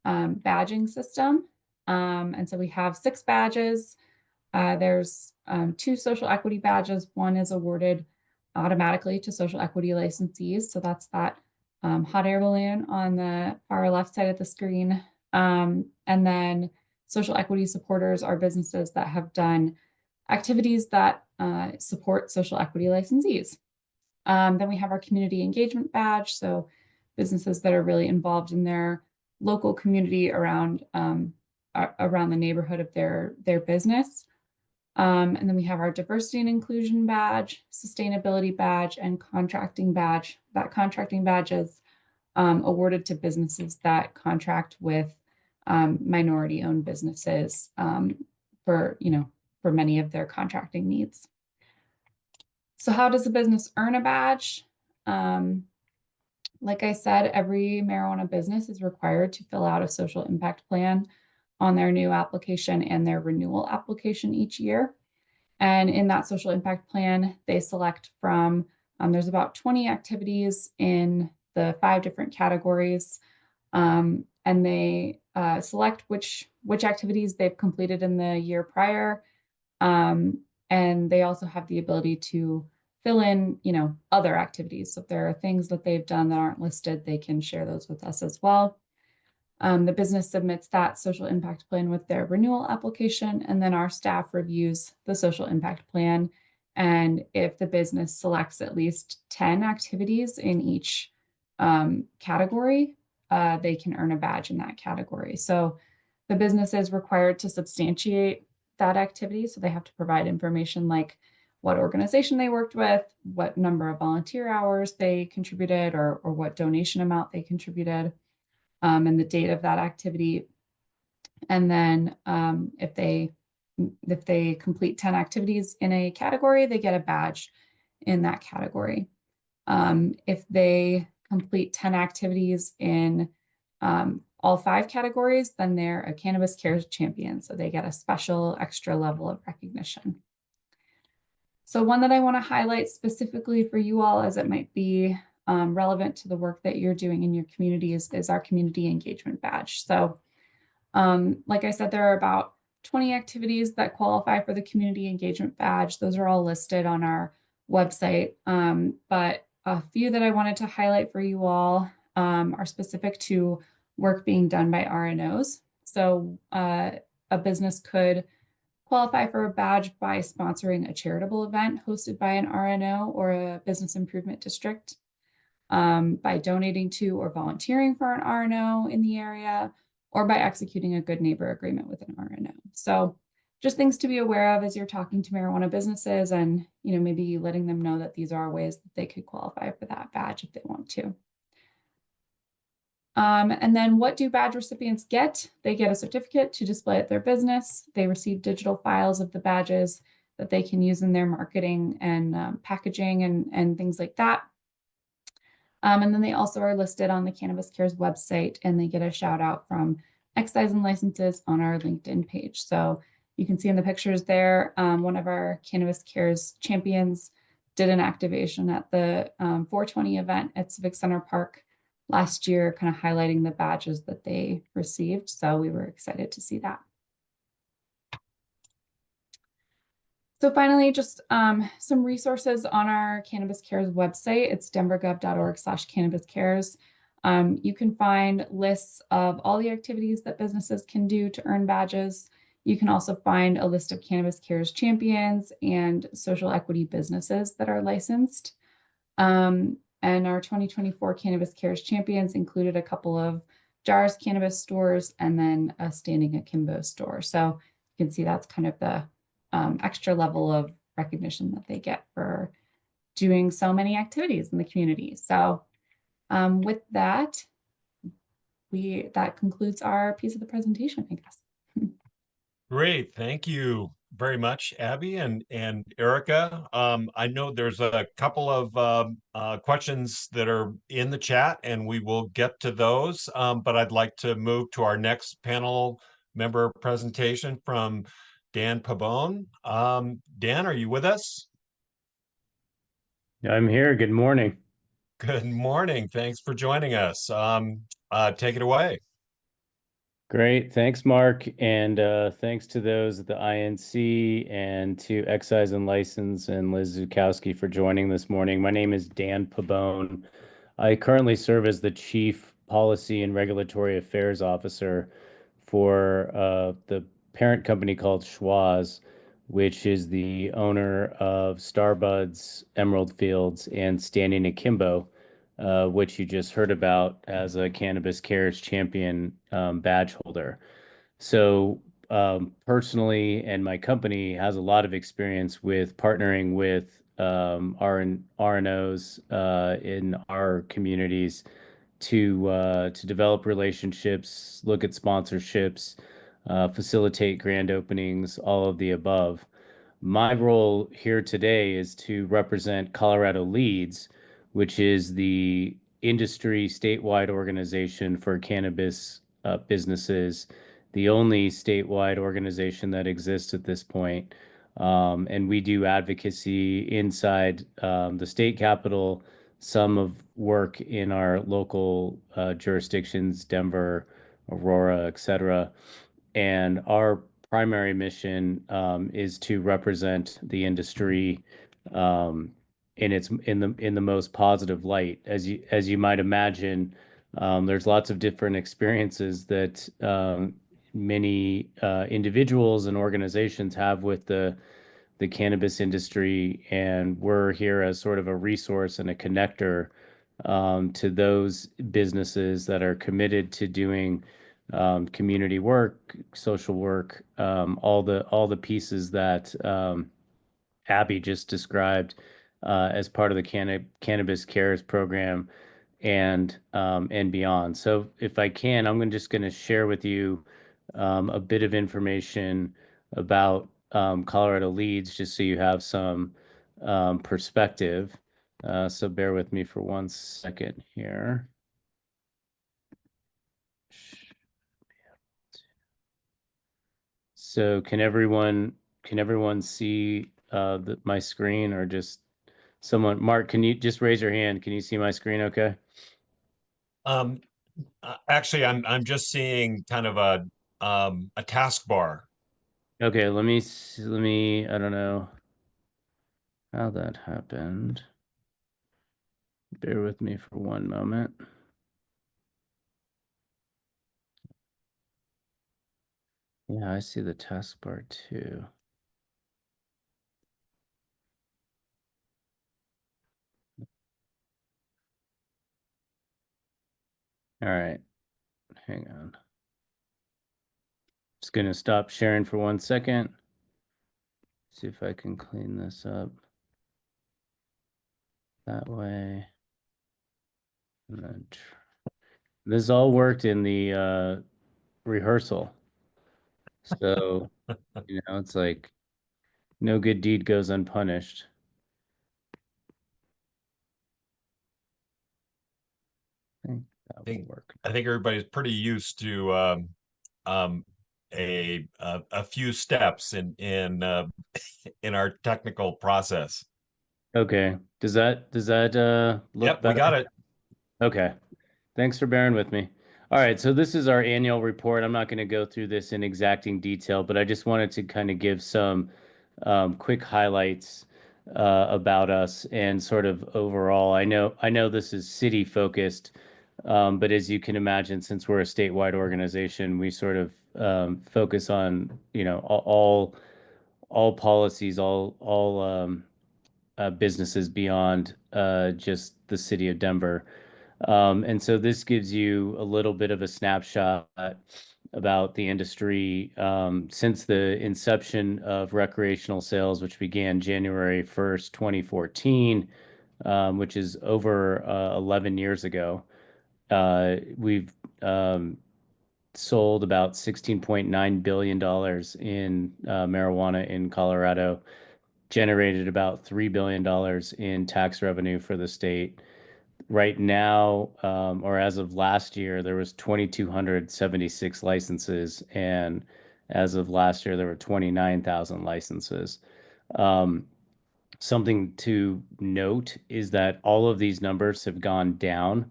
badging system. And so we have 6 badges. There's 2 social equity badges. One is awarded automatically to social equity licensees. So that's that hot air balloon on the far left side of the screen. And then social equity supporters are businesses that have done activities that support social equity licensees. Then we have our community engagement badge. So businesses that are really involved in their local community around the neighborhood of their business. And then we have our diversity and inclusion badge, sustainability badge, and contracting badge. That contracting badge is awarded to businesses that contract with minority-owned businesses for many of their contracting needs. So how does a business earn a badge? Like I said, every marijuana business is required to fill out a social impact plan on their new application and their renewal application each year. And in that social impact plan, they select from, there's about 20 activities in the 5 different categories. And they select which activities they've completed in the year prior. And they also have the ability to fill in, other activities. So if there are things that they've done that aren't listed, they can share those with us as well. The business submits that social impact plan with their renewal application, and then our staff reviews the social impact plan. And if the business selects at least 10 activities in each category, they can earn a badge in that category. So the business is required to substantiate that activity. So they have to provide information like what organization they worked with, what number of volunteer hours they contributed, or what donation amount they contributed. And the date of that activity. And then if they complete 10 activities in a category, they get a badge in that category. If they complete 10 activities in all 5 categories, then they're a Cannabis Cares champion. So they get a special extra level of recognition. So one that I want to highlight specifically for you all, as it might be relevant to the work that you're doing in your community, is our community engagement badge. So like I said, there are about 20 activities that qualify for the community engagement badge. Those are all listed on our website. But a few that I wanted to highlight for you all are specific to work being done by RNOs. So a business could qualify for a badge by sponsoring a charitable event hosted by an RNO or a business improvement district, by donating to or volunteering for an RNO in the area, or by executing a good neighbor agreement with an RNO. So just things to be aware of as you're talking to marijuana businesses, and maybe letting them know that these are ways that they could qualify for that badge if they want to. And then what do badge recipients get? They get a certificate to display at their business. They receive digital files of the badges that they can use in their marketing and packaging and things like that. And then they also are listed on the Cannabis Cares website, and they get a shout out from Excise and Licenses on our LinkedIn page. So you can see in the pictures there, one of our Cannabis Cares champions did an activation at the 420 event at Civic Center Park last year, kind of highlighting the badges that they received. So we were excited to see that. So finally, just some resources on our Cannabis Cares website. It's denvergov.org/cannabiscares. You can find lists of all the activities that businesses can do to earn badges. You can also find a list of Cannabis Cares champions and social equity businesses that are licensed. And our 2024 Cannabis Cares champions included a couple of Jars cannabis stores and then a standing akimbo store. So you can see that's kind of the extra level of recognition that they get for doing so many activities in the community. So with that, that concludes our piece of the presentation, I guess. Great, thank you very much, Abby and Erica. I know there's a couple of questions that are in the chat, and we will get to those. But I'd like to move to our next panel member presentation from Dan Pabon. Dan, are you with us? I'm here. Good morning. Good morning. Thanks for joining us. Take it away. Great. Thanks, Mark. And thanks to those at the INC and to Excise and License and Liz Zukowski for joining this morning. My name is Dan Pabon. I currently serve as the Chief Policy and Regulatory Affairs Officer for the parent company called Schwaz, which is the owner of Starbuds, Emerald Fields, and Standing Akimbo, which you just heard about as a Cannabis Cares Champion badge holder. So personally, and my company has a lot of experience with partnering with RNOs in our communities to develop relationships, look at sponsorships, facilitate grand openings, all of the above. My role here today is to represent Colorado Leads, which is the industry statewide organization for cannabis businesses, the only statewide organization that exists at this point. And we do advocacy inside the state capitol, some of work in our local jurisdictions, Denver, Aurora, et cetera. And our primary mission is to represent the industry in the most positive light. As you might imagine, there's lots of different experiences that many individuals and organizations have with the cannabis industry, and we're here as sort of a resource and a connector to those businesses that are committed to doing community work, social work, all the pieces that Abby just described as part of the Cannabis Cares program and beyond. So if I can, I'm just going to share with you a bit of information about Colorado Leads, just so you have some perspective. So bear with me for 1 second here. So can everyone see my screen, or just someone? Mark, can you just raise your hand? Can you see my screen okay? Actually, I'm just seeing kind of a taskbar. Okay, let me I don't know how that happened. Bear with me for 1 moment. Yeah, I see the taskbar too. All right, hang on. Just gonna stop sharing for 1 second. See if I can clean this up that way. And then this all worked in the rehearsal. So, it's like no good deed goes unpunished. I think that will work. I think everybody's pretty used to a few steps in our technical process. Okay. Does that look Yep, better? we got it. Okay. Thanks for bearing with me. All right, so this is our annual report. I'm not going to go through this in exacting detail, but I just wanted to kind of give some quick highlights about us and sort of overall. I know this is city focused, but as you can imagine, since we're a statewide organization, we sort of focus on, all policies, all businesses beyond just the city of Denver. And so this gives you a little bit of a snapshot about the industry since the inception of recreational sales, which began January 1st, 2014, which is over 11 years ago. We've sold about $16.9 billion in marijuana in Colorado, generated about $3 billion in tax revenue for the state. Right now, or as of last year, there was 2,276 licenses, and as of last year, there were 29,000 licenses. Something to note is that all of these numbers have gone down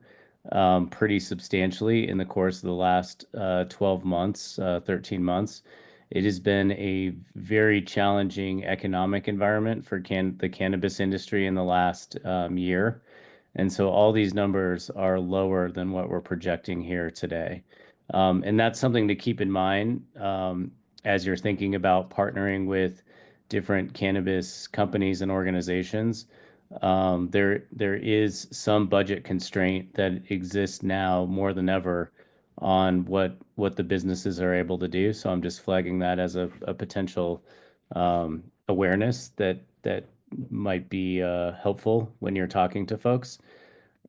pretty substantially in the course of the last 12 months, 13 months. It has been a very challenging economic environment for the cannabis industry in the last year. And so all these numbers are lower than what we're projecting here today. And that's something to keep in mind as you're thinking about partnering with different cannabis companies and organizations. There is some budget constraint that exists now more than ever on what the businesses are able to do. So I'm just flagging that as a potential awareness that might be helpful when you're talking to folks.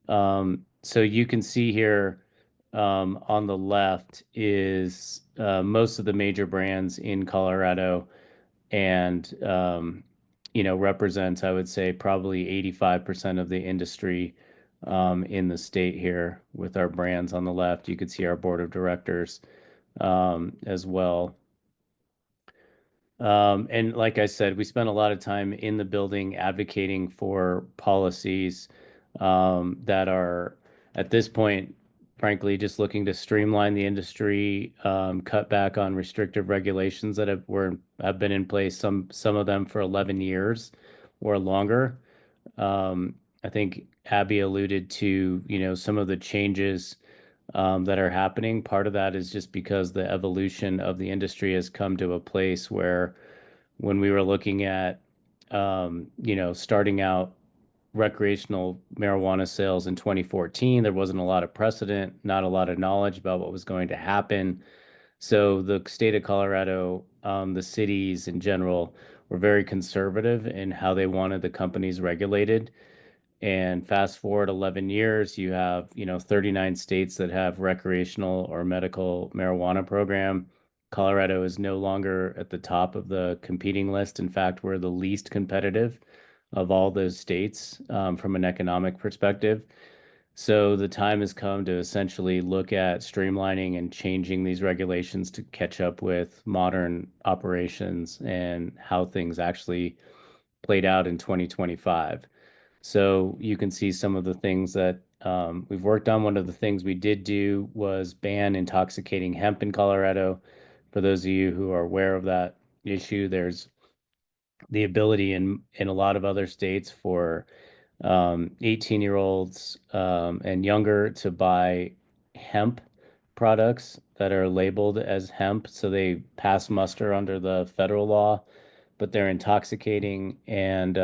So you can see here on the left is most of the major brands in Colorado, and represents, I would say, probably 85% of the industry in the state here with our brands on the left. You could see our board of directors as well. And like I said, we spent a lot of time in the building advocating for policies that are, at this point, frankly, just looking to streamline the industry, cut back on restrictive regulations that have been in place, some of them for 11 years or longer. I think Abby alluded to, some of the changes that are happening. Part of that is just because the evolution of the industry has come to a place where when we were looking at, starting out recreational marijuana sales in 2014, there wasn't a lot of precedent, not a lot of knowledge about what was going to happen. So the state of Colorado, the cities in general, were very conservative in how they wanted the companies regulated. And fast forward 11 years, you have, 39 states that have recreational or medical marijuana program. Colorado is no longer at the top of the competing list. In fact, we're the least competitive of all those states from an economic perspective. So the time has come to essentially look at streamlining and changing these regulations to catch up with modern operations and how things actually played out in 2025. So you can see some of the things that we've worked on. One of the things we did do was ban intoxicating hemp in Colorado. For those of you who are aware of that issue, there's the ability in a lot of other states for 18-year-olds and younger to buy hemp products that are labeled as hemp. So they pass muster under the federal law, but they're intoxicating, and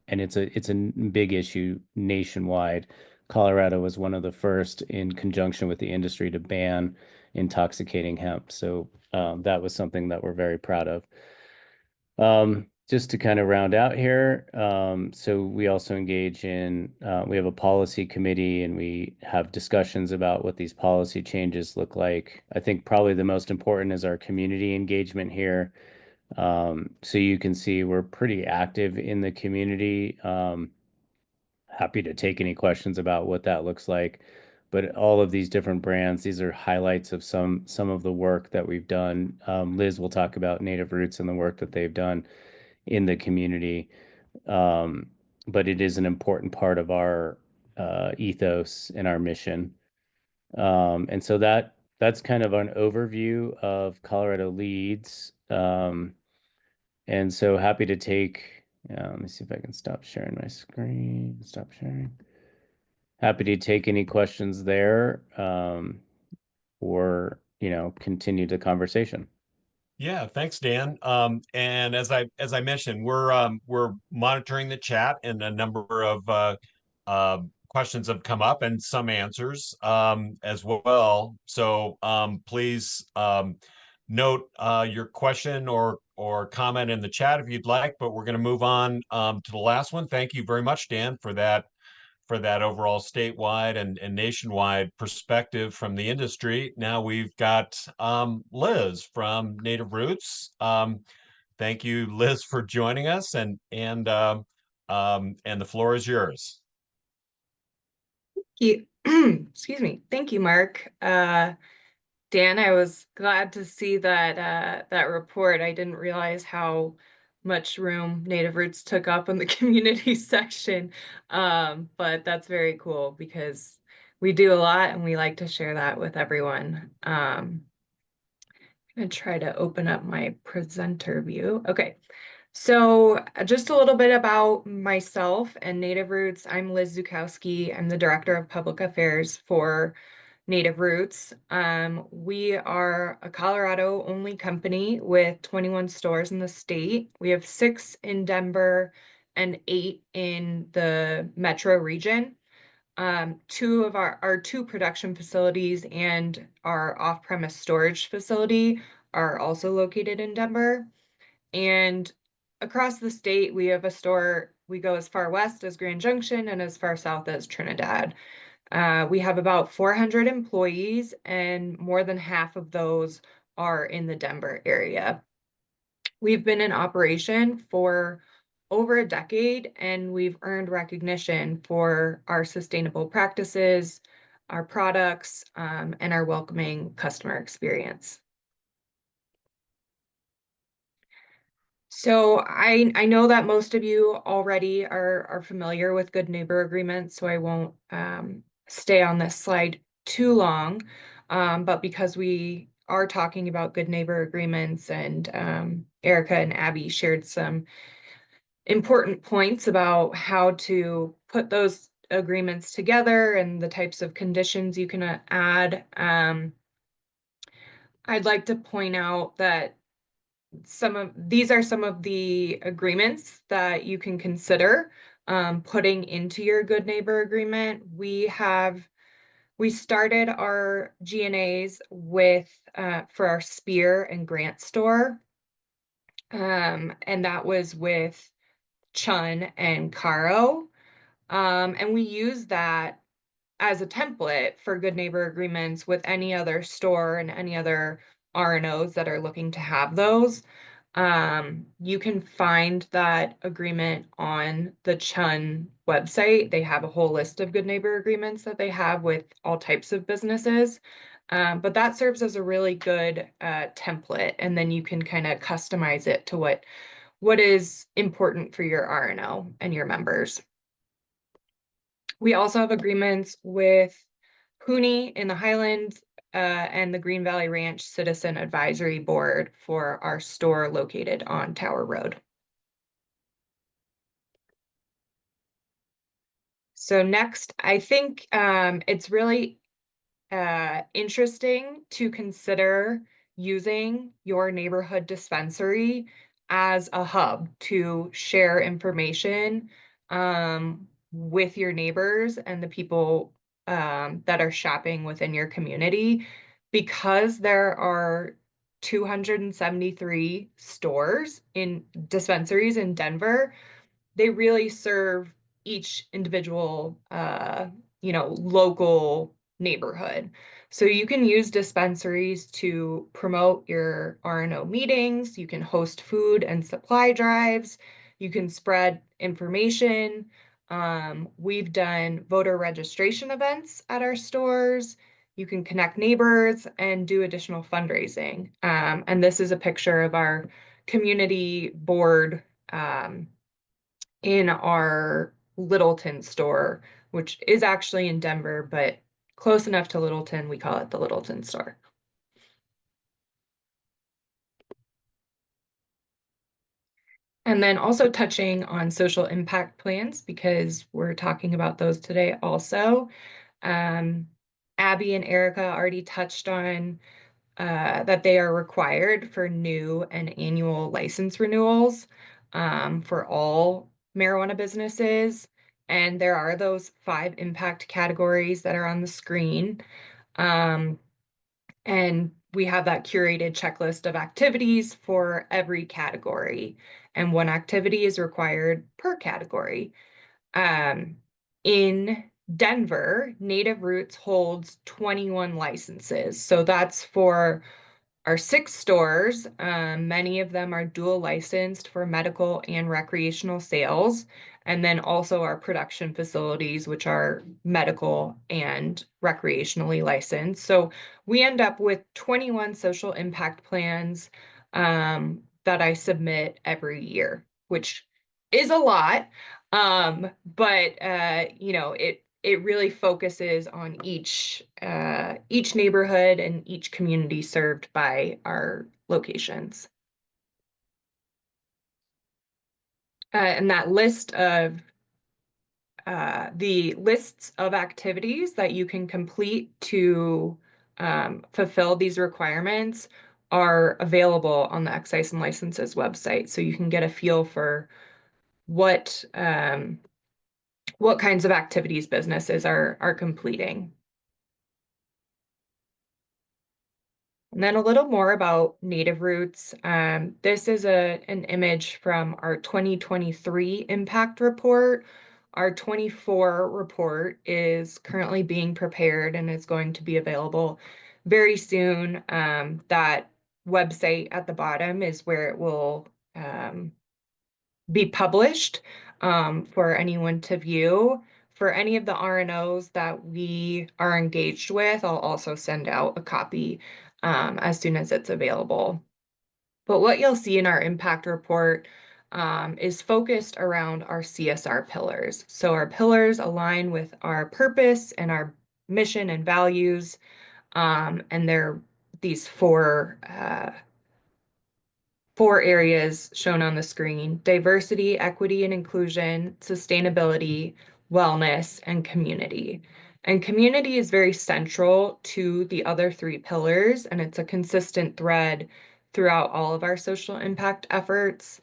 it's a big issue nationwide. Colorado was one of the first, in conjunction with the industry, to ban intoxicating hemp. So that was something that we're very proud of. Just to kind of round out here, so we also engage in, we have a policy committee, and we have discussions about what these policy changes look like. I think probably the most important is our community engagement here. So you can see we're pretty active in the community. Happy to take any questions about what that looks like. But all of these different brands, these are highlights of some of the work that we've done. Liz will talk about NativeRoots and the work that they've done in the community. But it is an important part of our ethos and our mission. And so that's kind of an overview of Colorado Leads. And so happy to take, let me see if I can stop sharing my screen, stop sharing. Happy to take any questions there, or continue the conversation. Yeah, thanks, Dan. And as I mentioned, we're monitoring the chat, and a number of questions have come up and some answers as well. So please note your question or comment in the chat if you'd like. But we're going to move on to the last one. Thank you very much, Dan, for that overall statewide and nationwide perspective from the industry. Now we've got Liz from NativeRoots. Thank you, Liz, for joining us, and the floor is yours. Excuse me. Thank you, Mark. Dan, I was glad to see that that report. I didn't realize how much room NativeRoots took up in the community section, but that's very cool because we do a lot and we like to share that with everyone. I'm gonna try to open up my presenter view. Okay, so just a little bit about myself and NativeRoots. I'm Liz Zukowski. I'm the Director of Public Affairs for NativeRoots. We are a Colorado-only company with 21 stores in the state. We have 6 in Denver and 8 in the metro region. 2 of our 2 production facilities and our off-premise storage facility are also located in Denver. And across the state, we have a store. We go as far west as Grand Junction and as far south as Trinidad. We have about 400 employees, and more than half of those are in the Denver area. We've been in operation for over a decade, and we've earned recognition for our sustainable practices, our products, and our welcoming customer experience. So I know that most of you already are familiar with Good Neighbor Agreements, so I won't stay on this slide too long, but because we are talking about Good Neighbor Agreements, and Erica and Abby shared some important points about how to put those agreements together and the types of conditions you can add. I'd like to point out that these are some of the agreements that you can consider putting into your Good Neighbor Agreement. We started our G&As with for our Spear and Grant store, and that was with Chun and Caro, and we use that as a template for Good Neighbor Agreements with any other store and any other R&Os that are looking to have those. You can find that agreement on the Chun website. They have a whole list of Good Neighbor Agreements that they have with all types of businesses. But that serves as a really good template, and then you can kind of customize it to what is important for your R&O and your members. We also have agreements with Hooney in the Highlands and the Green Valley Ranch Citizen Advisory Board for our store located on Tower Road. So next, I think it's really interesting to consider using your neighborhood dispensary as a hub to share information with your neighbors and the people that are shopping within your community. Because there are 273 stores in dispensaries in Denver, they really serve each individual local neighborhood. So you can use dispensaries to promote your R&O meetings, you can host food and supply drives, you can spread information. We've done voter registration events at our stores. You can connect neighbors and do additional fundraising. And this is a picture of our community board in our Littleton store, which is actually in Denver, but close enough to Littleton, we call it the Littleton store. And then also touching on social impact plans, because we're talking about those today also. Abby and Erica already touched on that they are required for new and annual license renewals for all marijuana businesses. And there are those 5 impact categories that are on the screen. And we have that curated checklist of activities for every category, and 1 activity is required per category. In Denver, NativeRoots holds 21 licenses. So that's for our 6 stores. Many of them are dual licensed for medical and recreational sales. And then also our production facilities, which are medical and recreationally licensed. So we end up with 21 social impact plans that I submit every year, which is a lot. But you know, it really focuses on each neighborhood and each community served by our locations. And that list of the lists of activities that you can complete to fulfill these requirements are available on the Excise and Licenses website, so you can get a feel for what kinds of activities businesses are completing. And then a little more about NativeRoots. This is an image from our 2023 impact report. Our 24 report is currently being prepared and is going to be available very soon. That website at the bottom is where it will be published for anyone to view. For any of the RNOs that we are engaged with, I'll also send out a copy as soon as it's available. But what you'll see in our impact report is focused around our CSR pillars. So our pillars align with our purpose and our mission and values, and they're these 4 areas shown on the screen: diversity, equity and inclusion, sustainability, wellness, and community. And community is very central to the other 3 pillars, and it's a consistent thread throughout all of our social impact efforts.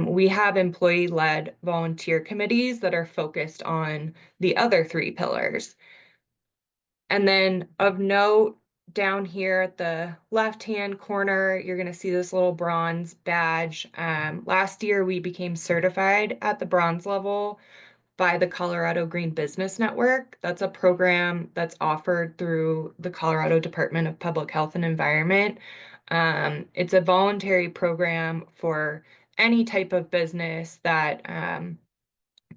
We have employee-led volunteer committees that are focused on the other 3 pillars. And then of note, down here at the left-hand corner, you're going to see this little bronze badge. Last year, we became certified at the bronze level by the Colorado Green Business Network. That's a program that's offered through the Colorado Department of Public Health and Environment. It's a voluntary program for any type of business that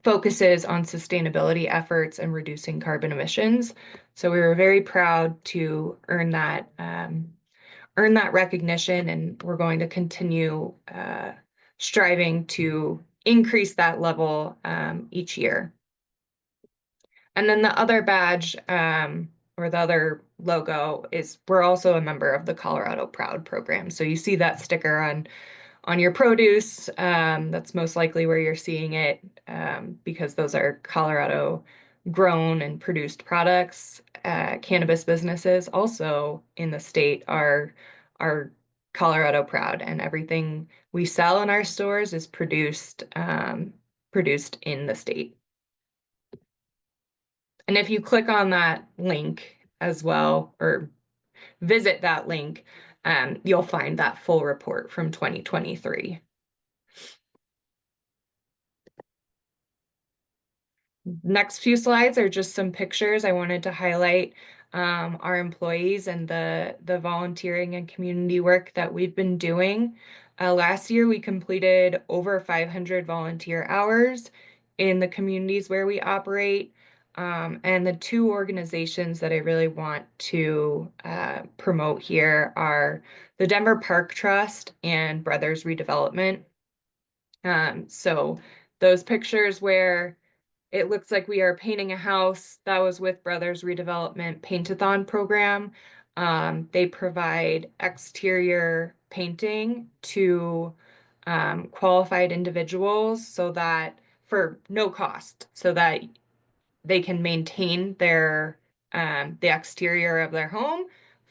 focuses on sustainability efforts and reducing carbon emissions. So we were very proud to earn that recognition, and we're going to continue striving to increase that level each year. And then the other badge or the other logo is we're also a member of the Colorado Proud program. So you see that sticker on your produce. That's most likely where you're seeing it because those are Colorado grown and produced products. Cannabis businesses also in the state are Colorado Proud, and everything we sell in our stores is produced in the state. And if you click on that link as well, or visit that link, you'll find that full report from 2023. Next few slides are just some pictures. I wanted to highlight our employees and the volunteering and community work that we've been doing. Last year, we completed over 500 volunteer hours in the communities where we operate. And the 2 organizations that I really want to promote here are the Denver Park Trust and Brothers Redevelopment. So those pictures where it looks like we are painting a house, that was with Brothers Redevelopment Paint-a-thon program. They provide exterior painting to qualified individuals so that for no cost, so that they can maintain their the exterior of their home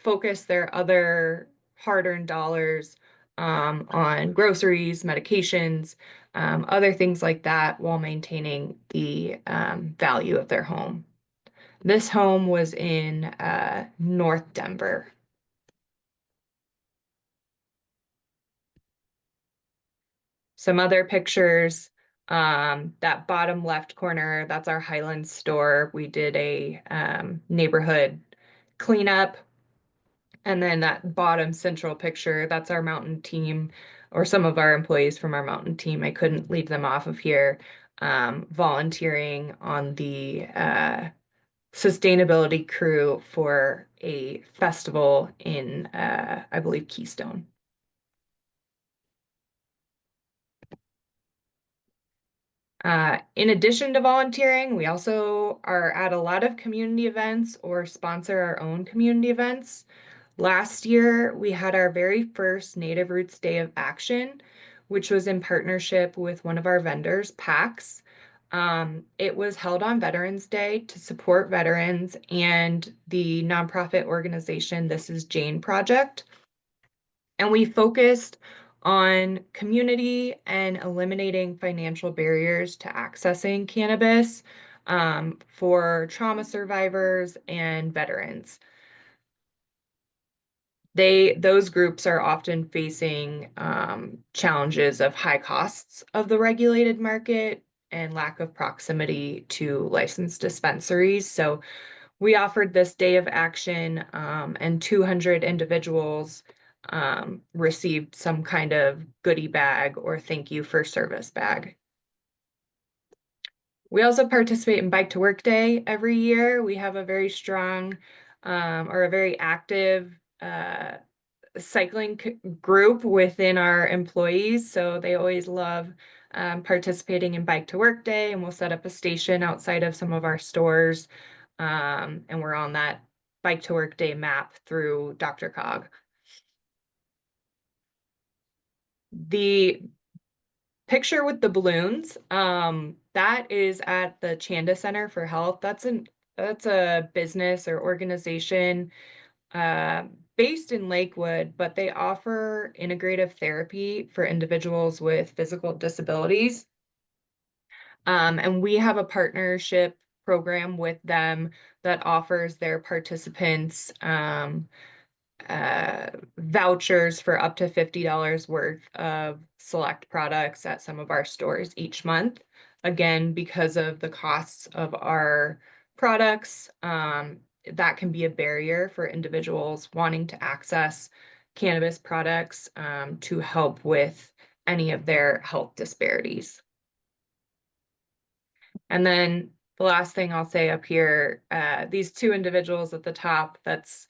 focus their other hard-earned dollars on groceries, medications, other things like that, while maintaining the value of their home. This home was in North Denver. Some other pictures, that bottom left corner, that's our Highlands store. We did a neighborhood cleanup. And then that bottom central picture, that's our mountain team, or some of our employees from our mountain team. I couldn't leave them off of here, volunteering on the sustainability crew for a festival in, I believe, Keystone. In addition to volunteering, we also are at a lot of community events or sponsor our own community events. Last year, we had our very first NativeRoots Day of Action, which was in partnership with one of our vendors, PAX. It was held on Veterans Day to support veterans and the nonprofit organization This Is Jane Project. And we focused on community and eliminating financial barriers to accessing cannabis for trauma survivors and veterans. Those groups are often facing challenges of high costs of the regulated market and lack of proximity to licensed dispensaries. So we offered this day of action, and 200 individuals received some kind of goodie bag or thank you for service bag. We also participate in Bike to Work Day every year. We have a very strong or a very active cycling group within our employees. So they always love participating in Bike to Work Day, and we'll set up a station outside of some of our stores. And we're on that Bike to Work Day map through Dr. Cog. The picture with the balloons, that is at the Chanda Center for Health. That's a business or organization based in Lakewood, but they offer integrative therapy for individuals with physical disabilities. And we have a partnership program with them that offers their participants vouchers for up to $50 worth of select products at some of our stores each month. Again, because of the costs of our products, that can be a barrier for individuals wanting to access cannabis products to help with any of their health disparities. And then the last thing I'll say up here, these two individuals at the top, that's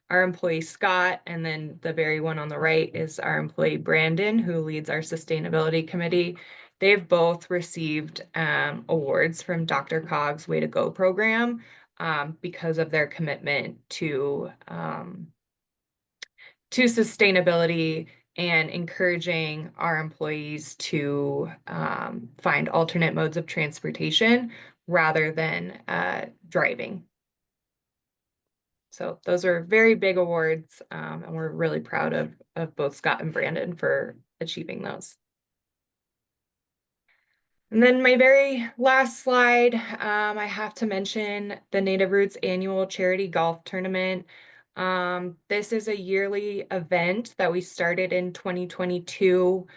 our employee Scott, and then the very one on the right is our employee Brandon, who leads our sustainability committee. They've both received awards from Dr. Cog's Way to Go program because of their commitment to sustainability and encouraging our employees to find alternate modes of transportation rather than driving. So those are very big awards, and we're really proud of both Scott and Brandon for achieving those. And then my very last slide, I have to mention the NativeRoots annual charity golf tournament. This is a yearly event that we started in 2022.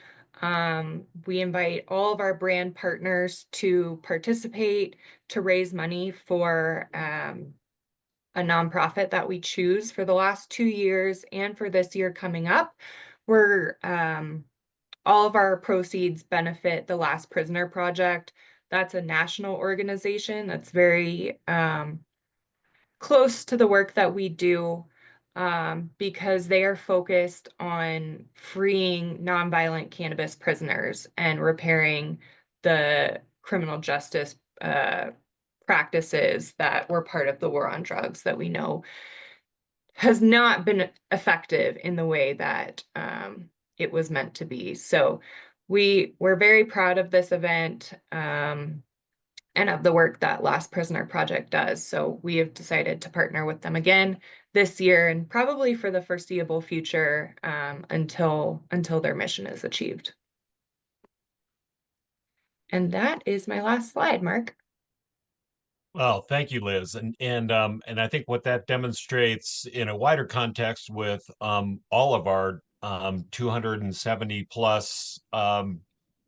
We invite all of our brand partners to participate to raise money for a nonprofit that we choose for the last 2 years and for this year coming up. We're all of our proceeds benefit the Last Prisoner Project. That's a national organization that's very close to the work that we do because they are focused on freeing nonviolent cannabis prisoners and repairing the criminal justice practices that were part of the war on drugs that we know has not been effective in the way that it was meant to be. So we're very proud of this event. and of the work that Last Prisoner Project does. So we have decided to partner with them again this year and probably for the foreseeable future until their mission is achieved. And that is my last slide, Mark. Well, thank you, Liz. And I think what that demonstrates in a wider context with all of our 270 plus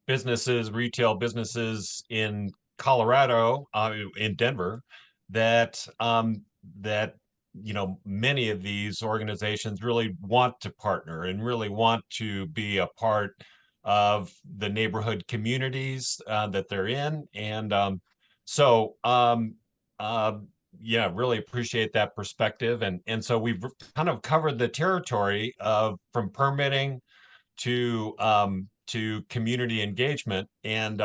businesses, retail businesses in Colorado, in Denver, that many of these organizations really want to partner and really want to be a part of the neighborhood communities that they're in. And so yeah, really appreciate that perspective. And so we've kind of covered the territory of from permitting to community engagement, and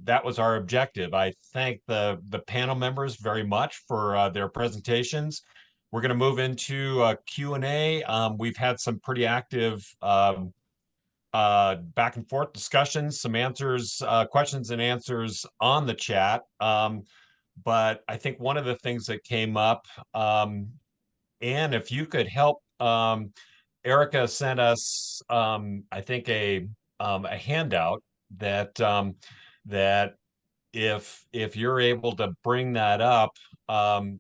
that was our objective. I thank the panel members very much for their presentations. We're going to move into Q&A. We've had some pretty active back and forth discussions, some answers, questions and answers on the chat. But I think one of the things that came up, Anne, if you could help, Erica sent us, I think, a handout that that if you're able to bring that up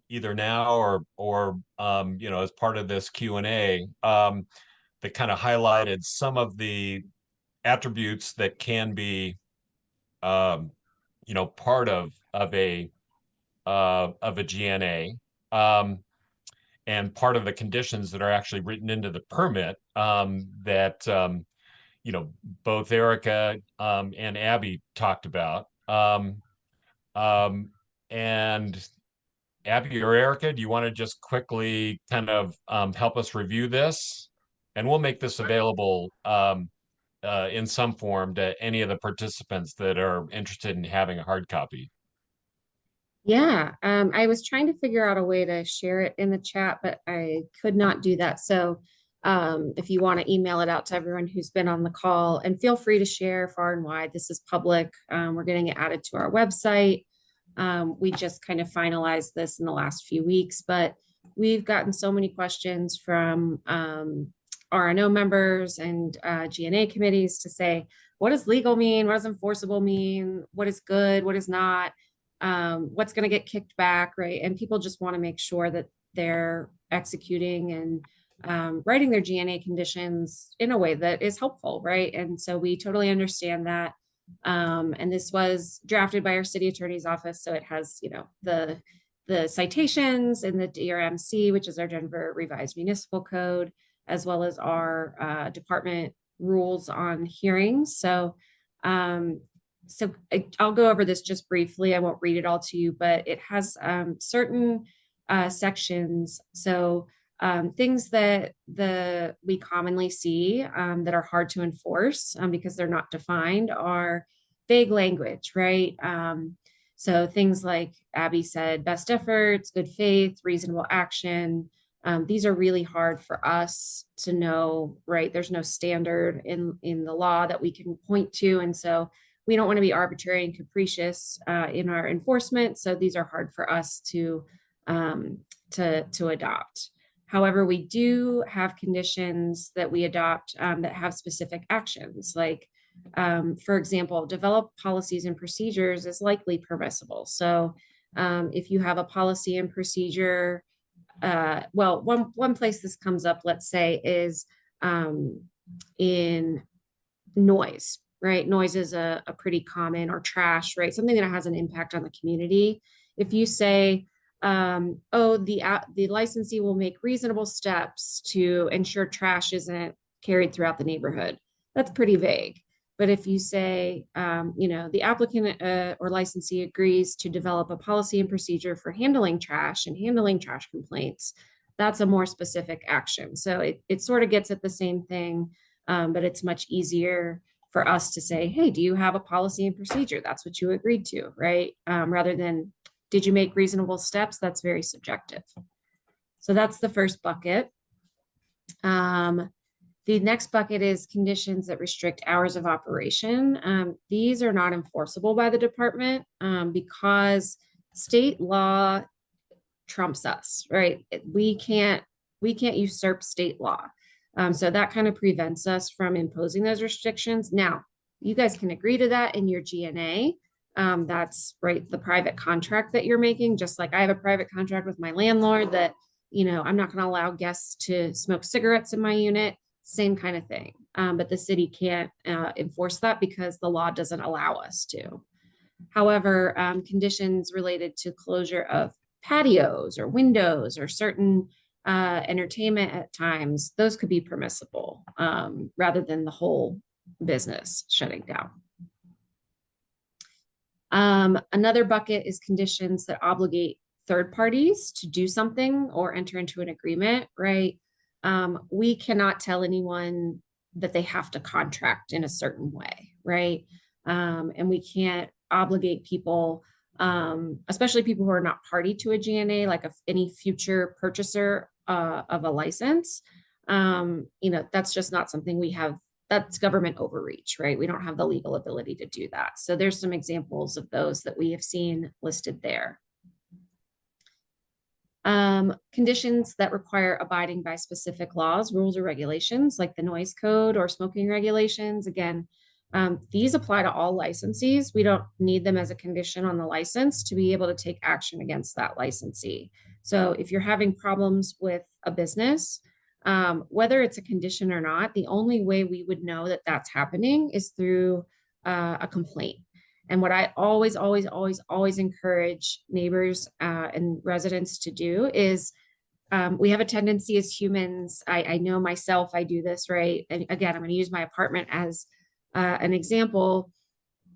either now or as part of this Q&A, that kind of highlighted some of the attributes that can be part of a GNA, and part of the conditions that are actually written into the permit, that both Erica and Abby talked about. And Abby or Erica, do you want to just quickly kind of help us review this? And we'll make this available in some form to any of the participants that are interested in having a hard copy. Yeah, I was trying to figure out a way to share it in the chat, but I could not do that. So if you want to email it out to everyone who's been on the call, and feel free to share far and wide. This is public. We're getting it added to our website. We just kind of finalized this in the last few weeks, but we've gotten so many questions from RNO members and GNA committees to say, what does legal mean? What does enforceable mean? What is good? What is not? What's going to get kicked back, right? And people just want to make sure that they're executing and writing their GNA conditions in a way that is helpful, right? And so we totally understand that. And this was drafted by our city attorney's office, so it has, the citations and the DRMC, which is our Denver Revised Municipal Code, as well as our department rules on hearings. So I'll go over this just briefly. I won't read it all to you, but it has certain sections. So things that we commonly see that are hard to enforce because they're not defined are vague language, right? So things like Abby said, best efforts, good faith, reasonable action. These are really hard for us to know, right? There's no standard in the law that we can point to. And so we don't want to be arbitrary and capricious in our enforcement. So these are hard for us to adopt. However, we do have conditions that we adopt that have specific actions, like, for example, develop policies and procedures is likely permissible. So if you have a policy and procedure, one place this comes up, let's say, is in noise, right? Noise is a pretty common, or trash, right? Something that has an impact on the community. If you say, the licensee will make reasonable steps to ensure trash isn't carried throughout the neighborhood, that's pretty vague. But if you say, the applicant or licensee agrees to develop a policy and procedure for handling trash and handling trash complaints, that's a more specific action. So it sort of gets at the same thing, but it's much easier for us to say, hey, do you have a policy and procedure? That's what you agreed to, right? Rather than, did you make reasonable steps? That's very subjective. So that's the first bucket. The next bucket is conditions that restrict hours of operation. These are not enforceable by the department because state law trumps us, right? We can't usurp state law. So that kind of prevents us from imposing those restrictions. Now, you guys can agree to that in your GNA. That's right, the private contract that you're making, just like I have a private contract with my landlord that, I'm not going to allow guests to smoke cigarettes in my unit, same kind of thing. But the city can't enforce that because the law doesn't allow us to. However, conditions related to closure of patios or windows or certain entertainment at times, those could be permissible rather than the whole business shutting down. Another bucket is conditions that obligate third parties to do something or enter into an agreement, right? We cannot tell anyone that they have to contract in a certain way, right? And we can't obligate people, especially people who are not party to a GNA, like any future purchaser of a license. That's just not something we have. That's government overreach, right? We don't have the legal ability to do that. So there's some examples of those that we have seen listed there. Conditions that require abiding by specific laws, rules, or regulations, like the noise code or smoking regulations. Again, these apply to all licensees. We don't need them as a condition on the license to be able to take action against that licensee. So if you're having problems with a business, whether it's a condition or not, the only way we would know that that's happening is through a complaint. And what I always encourage neighbors and residents to do is we have a tendency as humans, I know myself, I do this, right? And again, I'm going to use my apartment as an example.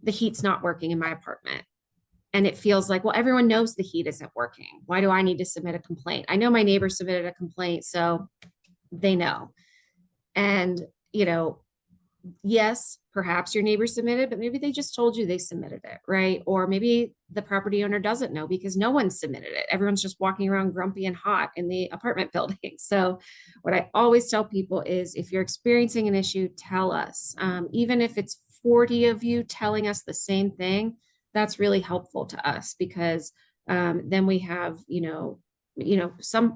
The heat's not working in my apartment. And it feels like, well, everyone knows the heat isn't working. Why do I need to submit a complaint? I know my neighbor submitted a complaint, so they know. And, yes, perhaps your neighbor submitted, but maybe they just told you they submitted it, right? Or maybe the property owner doesn't know because no one submitted it. Everyone's just walking around grumpy and hot in the apartment building. So what I always tell people is if you're experiencing an issue, tell us. Even if it's 40 of you telling us the same thing, that's really helpful to us because then we have,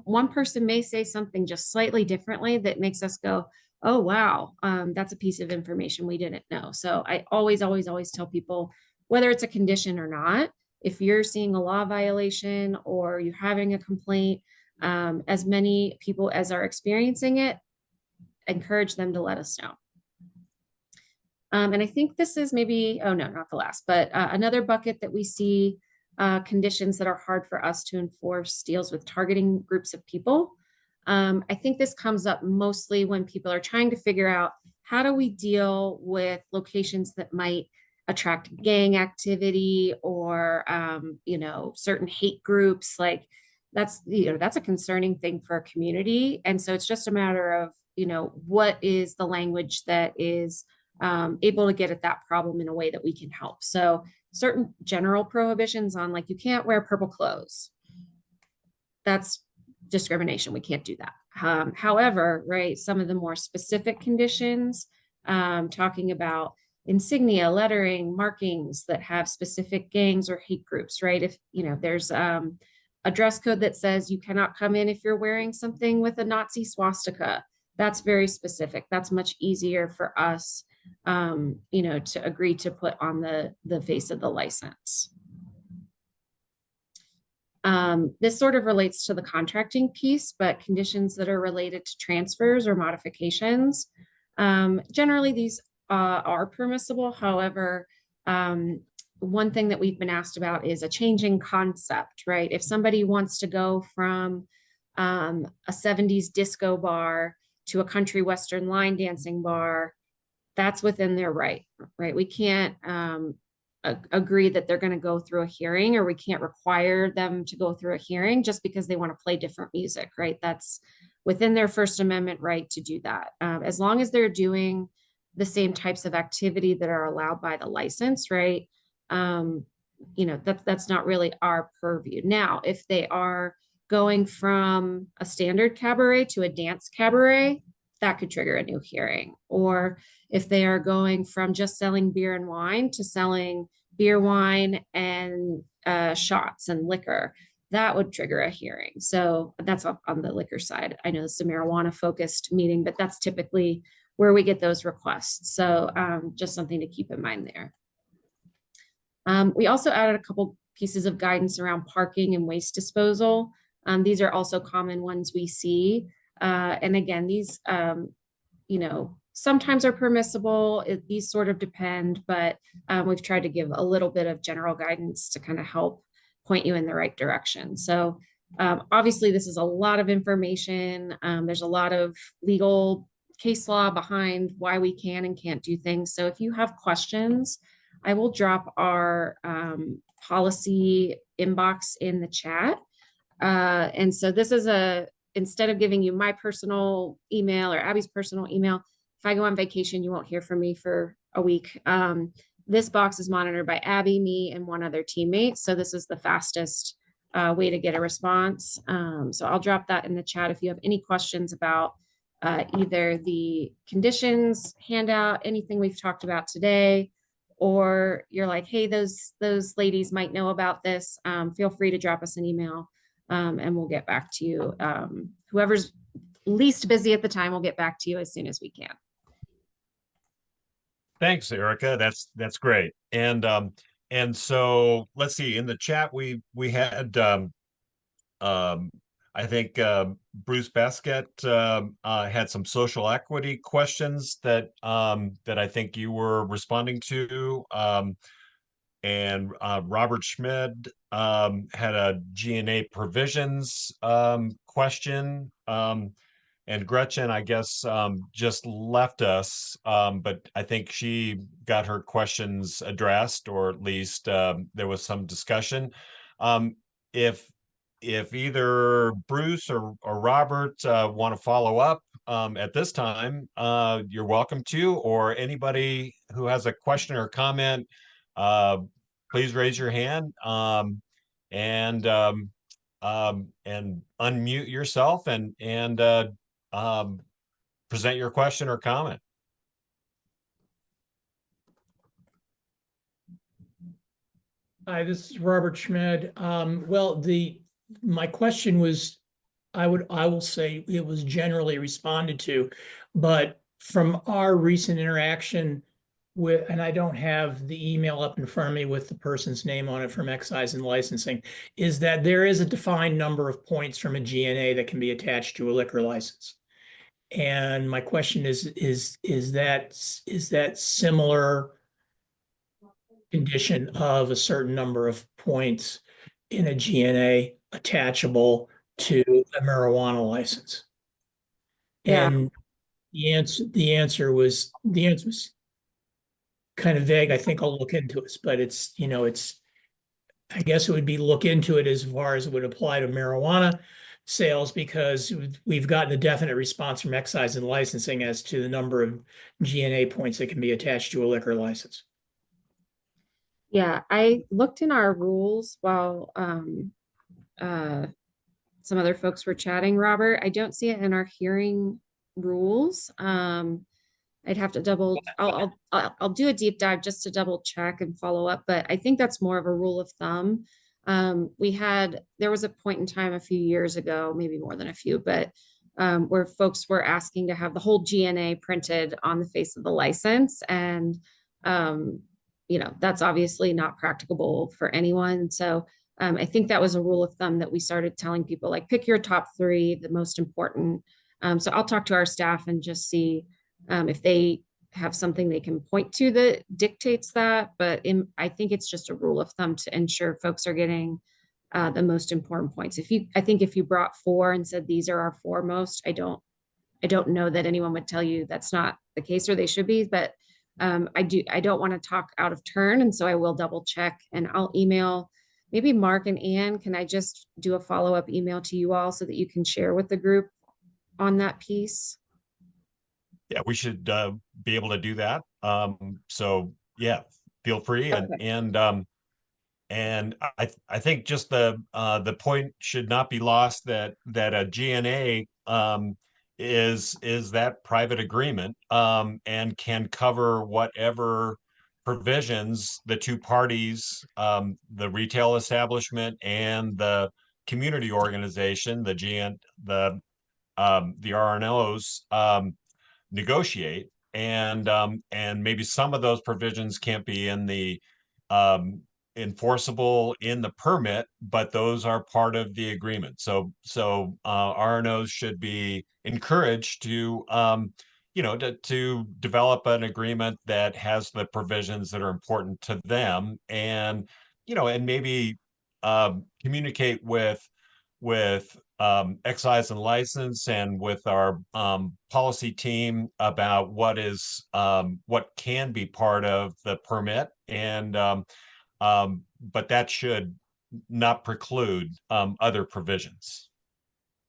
one person may say something just slightly differently that makes us go, oh, wow, that's a piece of information we didn't know. So I always tell people, whether it's a condition or not, if you're seeing a law violation or you're having a complaint, as many people as are experiencing it, encourage them to let us know. And I think this is maybe, oh no, not the last, but another bucket that we see conditions that are hard for us to enforce deals with targeting groups of people. I think this comes up mostly when people are trying to figure out how do we deal with locations that might attract gang activity or, certain hate groups. Like that's a concerning thing for a community. And so it's just a matter of, what is the language that is able to get at that problem in a way that we can help. So certain general prohibitions on like, you can't wear purple clothes. That's discrimination. We can't do that. However, right, some of the more specific conditions, talking about insignia, lettering, markings that have specific gangs or hate groups, right? If, there's a dress code that says you cannot come in if you're wearing something with a Nazi swastika, that's very specific. That's much easier for us, to agree to put on the face of the license. This sort of relates to the contracting piece, but conditions that are related to transfers or modifications, generally these are permissible. However, one thing that we've been asked about is a changing concept, right? If somebody wants to go from a 70s disco bar to a country western line dancing bar, that's within their right? We can't agree that they're going to go through a hearing, or we can't require them to go through a hearing just because they want to play different music, right? That's within their First Amendment right to do that. As long as they're doing the same types of activity that are allowed by the license, right? That's not really our purview. Now, if they are going from a standard cabaret to a dance cabaret, that could trigger a new hearing. Or if they are going from just selling beer and wine to selling beer, wine, and shots and liquor, that would trigger a hearing. So that's up on the liquor side. I know it's a marijuana focused meeting, but that's typically where we get those requests. So just something to keep in mind there. We also added a couple pieces of guidance around parking and waste disposal. These are also common ones we see. And again, these, you know, sometimes are permissible. These sort of depend, but we've tried to give a little bit of general guidance to kind of help point you in the right direction. So obviously this is a lot of information. There's a lot of legal case law behind why we can and can't do things. So if you have questions, I will drop our policy inbox in the chat. And so this is instead of giving you my personal email or Abby's personal email, if I go on vacation, you won't hear from me for a week. This box is monitored by Abby, me, and one other teammate. So this is the fastest way to get a response. So I'll drop that in the chat if you have any questions about either the conditions handout, anything we've talked about today, or you're like, hey, those ladies might know about this. Feel free to drop us an email and we'll get back to you. Whoever's least busy at the time, we'll get back to you as soon as we can. Thanks, Erica. That's great. And so let's see, in the chat we had I think Bruce Basket had some social equity questions that that I think you were responding to. And Robert Schmid had a G&A provisions question. And Gretchen, I guess, just left us, but I think she got her questions addressed, or at least there was some discussion. If either Bruce or Robert want to follow up at this time, you're welcome to, or anybody who has a question or comment, please raise your hand and unmute yourself and present your question or comment. Hi, this is Robert Schmid. Well, my question was, I will say it was generally responded to, but from our recent interaction with, and I don't have the email up in front of me with the person's name on it from excise and licensing, is that there is a defined number of points from a GNA that can be attached to a liquor license. And my question is that similar condition of a certain number of points in a GNA attachable to a marijuana license? Yeah. And the answer was kind of vague. I think I'll look into it, but it's, you know, I guess it would be look into it as far as it would apply to marijuana sales, because we've gotten a definite response from excise and licensing as to the number of GNA points that can be attached to a liquor license. Yeah, I looked in our rules while some other folks were chatting, Robert. I don't see it in our hearing rules. I'd have to I'll do a deep dive just to double check and follow up, but I think that's more of a rule of thumb. There was a point in time a few years ago, maybe more than a few, but where folks were asking to have the whole GNA printed on the face of the license. And, you know, that's obviously not practicable for anyone. So I think that was a rule of thumb that we started telling people, like, pick your top 3, the most important. So I'll talk to our staff and just see if they have something they can point to that dictates that. But I think it's just a rule of thumb to ensure folks are getting the most important points. I think if you brought 4 and said these are our 4 most, I don't know that anyone would tell you that's not the case, or they should be, but I don't want to talk out of turn. And so I will double check, and I'll email maybe Mark and Ann. Can I just do a follow-up email to you all so that you can share with the group on that piece? Yeah, we should be able to do that. So yeah, feel free. Okay. And I think just the point should not be lost that a GNA is that private agreement, and can cover whatever provisions the two parties, the retail establishment and the community organization, the RNOs, negotiate. And maybe some of those provisions can't be in the enforceable in the permit, but those are part of the agreement. So RNOs should be encouraged to to develop an agreement that has the provisions that are important to them, and maybe communicate with excise and license and with our policy team about what can be part of the permit, but that should not preclude other provisions.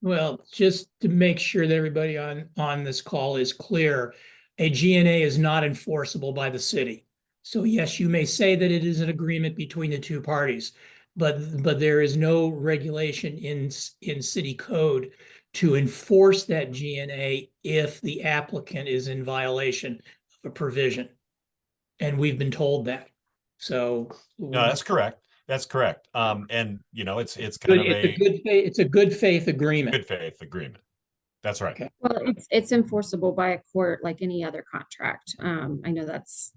Well, just to make sure that everybody on this call is clear, a GNA is not enforceable by the city. So yes, you may say that it is an agreement between the two parties, but there is no regulation in city code to enforce that GNA if the applicant is in violation of a provision. And we've been told that. So No, that's correct. That's correct. And it's it's kind of it's a good faith agreement. Good faith agreement. That's right. Okay. Well, it's enforceable by a court like any other contract. I know that's,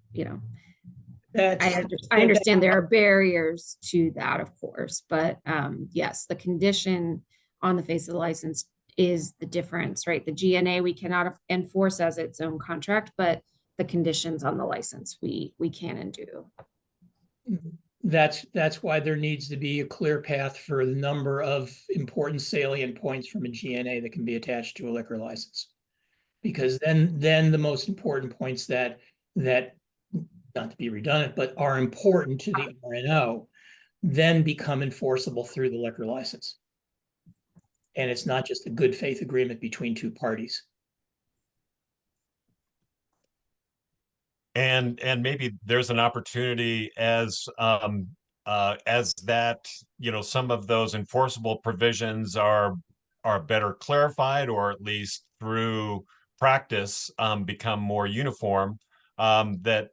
I understand there are barriers to that, of course, but yes, the condition on the face of the license is the difference, right? The GNA we cannot enforce as its own contract, but the conditions on the license we can and do. That's why there needs to be a clear path for the number of important salient points from a GNA that can be attached to a liquor license. Because then the most important points that not to be redundant, but are important to the RNO, then become enforceable through the liquor license. And it's not just a good faith agreement between two parties. And maybe there's an opportunity as that, some of those enforceable provisions are better clarified, or at least through practice become more uniform, that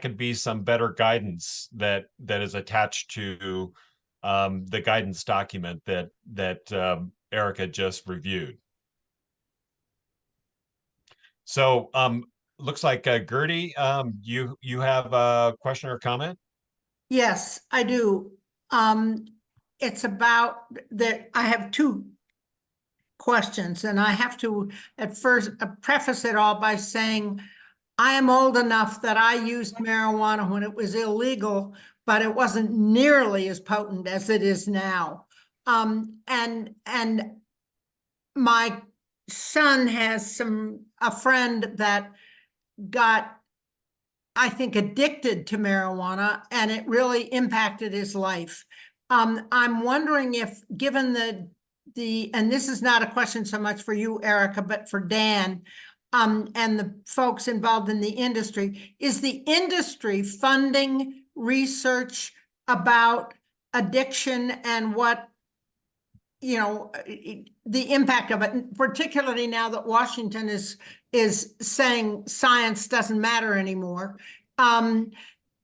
could be some better guidance that is attached to the guidance document that Erica just reviewed. So looks like Gertie, you have a question or comment? Yes, I do. It's about that I have two questions, and I have to at first preface it all by saying I am old enough that I used marijuana when it was illegal, but it wasn't nearly as potent as it is now. And my son has a friend that got, I think, addicted to marijuana, and it really impacted his life. I'm wondering if, given and this is not a question so much for you, Erica, but for Dan, and the folks involved in the industry, is the industry funding research about addiction and what, the impact of it, particularly now that Washington is saying science doesn't matter anymore.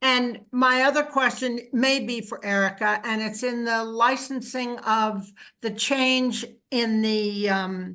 And my other question may be for Erica, and it's in the licensing of the change in the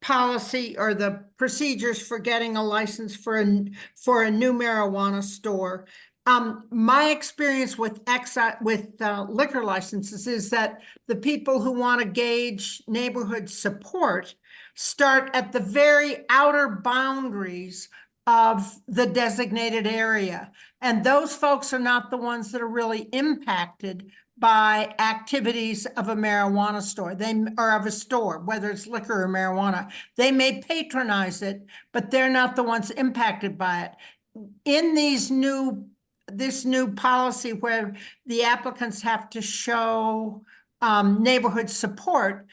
policy or the procedures for getting a license for a new marijuana store. My experience with liquor licenses is that the people who want to gauge neighborhood support start at the very outer boundaries of the designated area. And those folks are not the ones that are really impacted by activities of a marijuana store, or of a store, whether it's liquor or marijuana. They may patronize it, but they're not the ones impacted by it. In this new policy where the applicants have to show neighborhood support,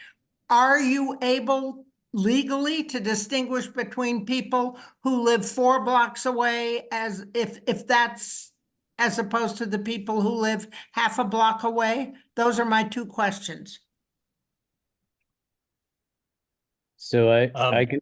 are you able legally to distinguish between people who live 4 blocks away as opposed to the people who live half a block away? Those are my two questions. So Um, I can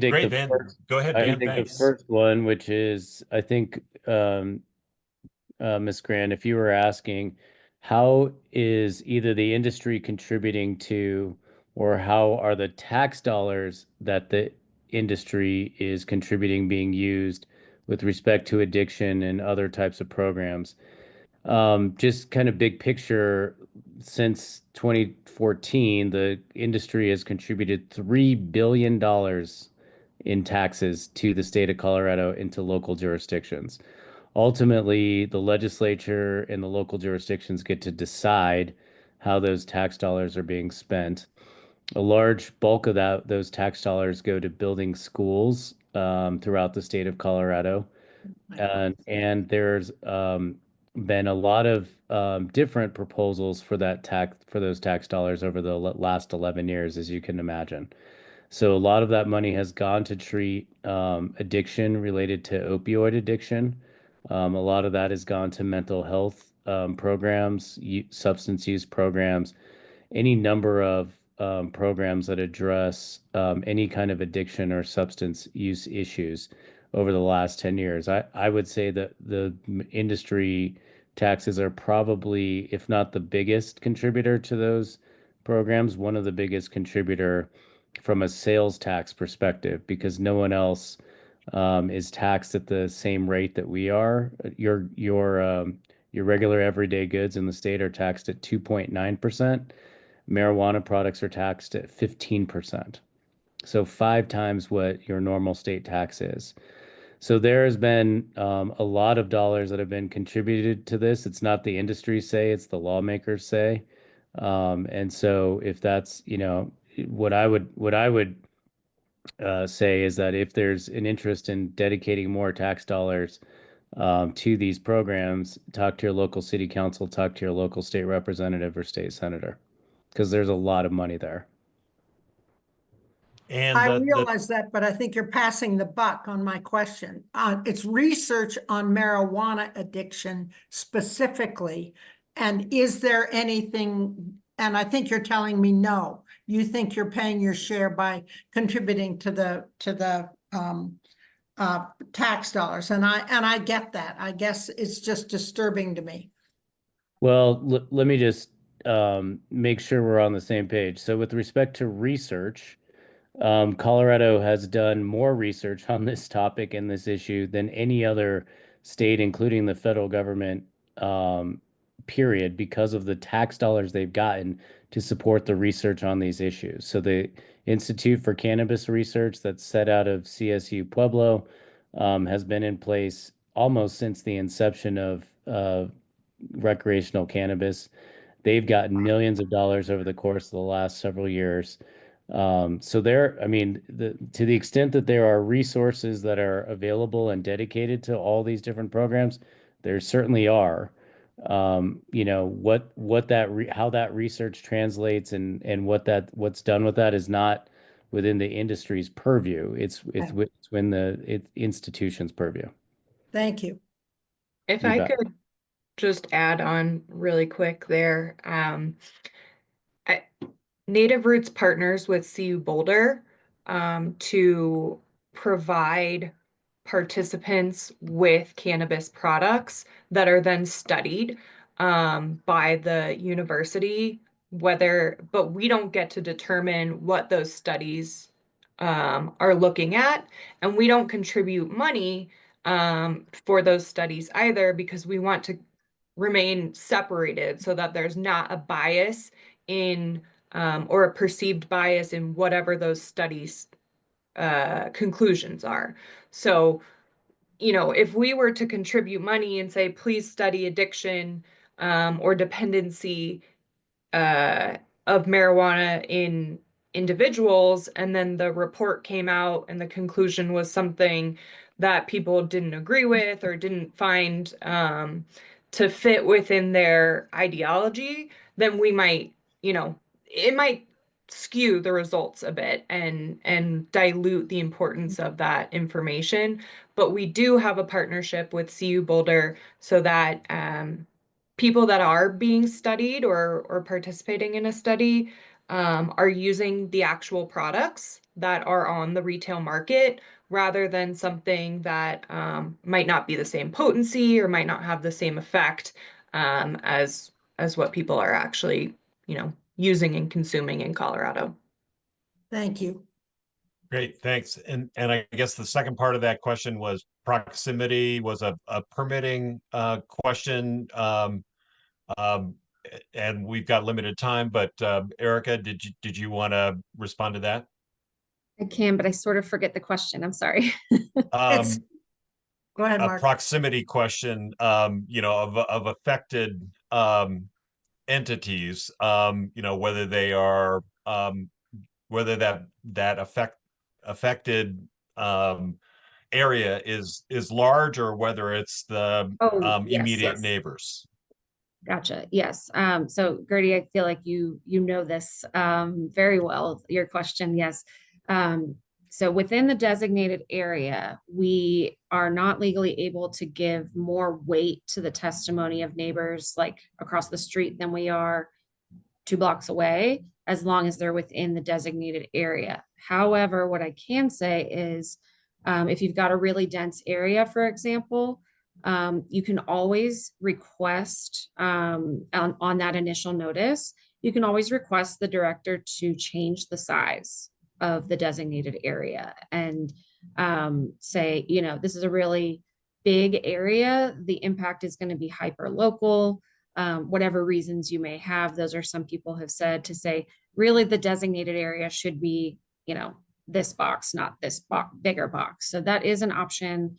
take Great, the Dan. first Go ahead, I can Dan. take the Thanks. first one, which is I think Ms. Grant, if you were asking how is either the industry contributing to or how are the tax dollars that the industry is contributing being used with respect to addiction and other types of programs. Just kind of big picture, since 2014, the industry has contributed $3 billion in taxes to the state of Colorado into local jurisdictions. Ultimately, the legislature and the local jurisdictions get to decide how those tax dollars are being spent. A large bulk of those tax dollars go to building schools throughout the state of Colorado. And there's been a lot of different proposals for those tax dollars over the last 11 years, as you can imagine. So a lot of that money has gone to treat addiction related to opioid addiction. A lot of that has gone to mental health programs, substance use programs, any number of programs that address any kind of addiction or substance use issues over the last 10 years. I would say that the industry taxes are probably, if not the biggest contributor to those programs, one of the biggest contributor from a sales tax perspective, because no one else is taxed at the same rate that we are. Your regular everyday goods in the state are taxed at 2.9%. Marijuana products are taxed at 15%. So 5 times what your normal state tax is. So there has been a lot of dollars that have been contributed to this. It's not the industry say, it's the lawmakers say. And so if that's, what I would say is that if there's an interest in dedicating more tax dollars to these programs, talk to your local city council, talk to your local state representative or state senator, because there's a lot of money there. And I realize that, but I think you're passing the buck on my question. It's research on marijuana addiction specifically. And is there anything, and I think you're telling me no, you think you're paying your share by contributing to the tax dollars. And I get that. I guess it's just disturbing to me. Well, let me just make sure we're on the same page. So with respect to research, Colorado has done more research on this topic and this issue than any other state, including the federal government, period, because of the tax dollars they've gotten to support the research on these issues. So the Institute for Cannabis Research that's set out of CSU Pueblo has been in place almost since the inception of recreational cannabis. They've gotten millions of dollars over the course of the last several years. So I mean, to the extent that there are resources that are available and dedicated to all these different programs, there certainly are. How that research translates and what's done with that is not within the industry's purview. It's within the institution's purview. Thank you. If You I bet. could just add on really quick there. NativeRoots partners with CU Boulder to provide participants with cannabis products that are then studied by the university, but we don't get to determine what those studies are looking at, and we don't contribute money for those studies either, because we want to remain separated so that there's not a bias in or a perceived bias in whatever those studies conclusions are. So, if we were to contribute money and say, please study addiction or dependency of marijuana in individuals, and then the report came out and the conclusion was something that people didn't agree with or didn't find to fit within their ideology, then we might, it might skew the results a bit and dilute the importance of that information. But we do have a partnership with CU Boulder so that people that are being studied or participating in a study are using the actual products that are on the retail market rather than something that might not be the same potency or might not have the same effect as what people are actually, using and consuming in Colorado. Thank you. Great, thanks. And I guess the second part of that question was proximity was a permitting question. And we've got limited time, but Erica, did you want to respond to that? I can, but I sort of forget the question. I'm sorry. It's, go ahead, A Mark. proximity question, of affected entities, whether they are whether that affected area is large or whether it's the Oh, yes, immediate yes. neighbors. Gotcha. Yes. So Gertie, I feel like you know this very well. Your question, yes. So within the designated area, we are not legally able to give more weight to the testimony of neighbors like across the street than we are 2 blocks away, as long as they're within the designated area. However, what I can say is if you've got a really dense area, for example, you can always request on that initial notice, you can always request the director to change the size of the designated area and say, this is a really big area. The impact is going to be hyper local. Whatever reasons you may have, those are some people have said to say, really the designated area should be, this box, not this bigger box. So that is an option.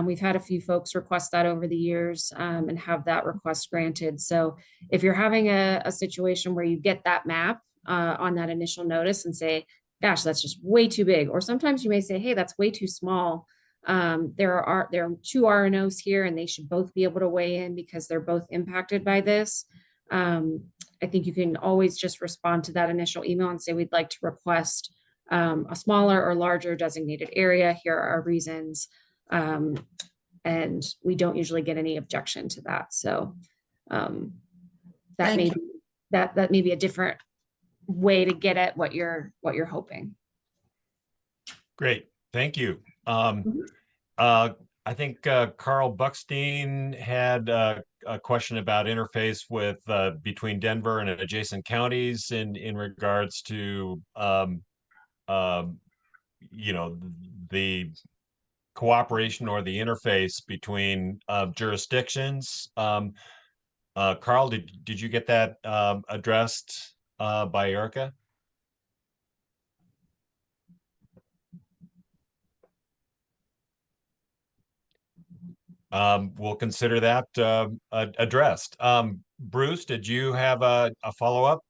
We've had a few folks request that over the years and have that request granted. So if you're having a situation where you get that map on that initial notice and say, gosh, that's just way too big. Or sometimes you may say, hey, that's way too small. There are 2 RNOs here and they should both be able to weigh in because they're both impacted by this. I think you can always just respond to that initial email and say, we'd like to request a smaller or larger designated area. Here are our reasons. And we don't usually get any objection to that. So that may be a different way to get at what you're hoping. Great, thank you. I think Carl Buckstein had a question about interface with between Denver and adjacent counties in regards to the cooperation or the interface between jurisdictions. Carl, did you get that addressed by Erica? We'll consider that addressed. Bruce, did you have a follow-up?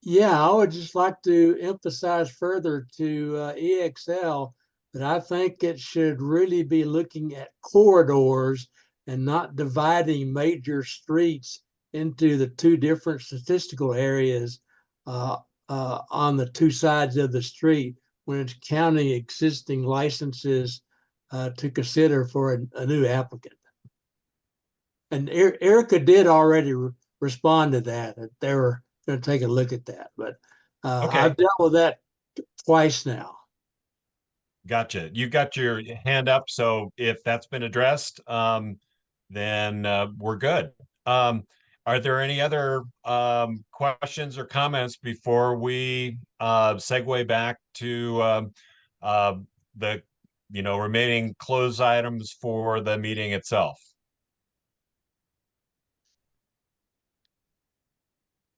Yeah, I would just like to emphasize further to EXL that I think it should really be looking at corridors and not dividing major streets into the 2 different statistical areas on the 2 sides of the street when it's counting existing licenses to consider for a new applicant. And Erica did already respond to that they were going to take a look at that, but Okay. I've dealt with that twice now. Gotcha. You got your hand up, so if that's been addressed, then we're good. Are there any other questions or comments before we segue back to the remaining closed items for the meeting itself?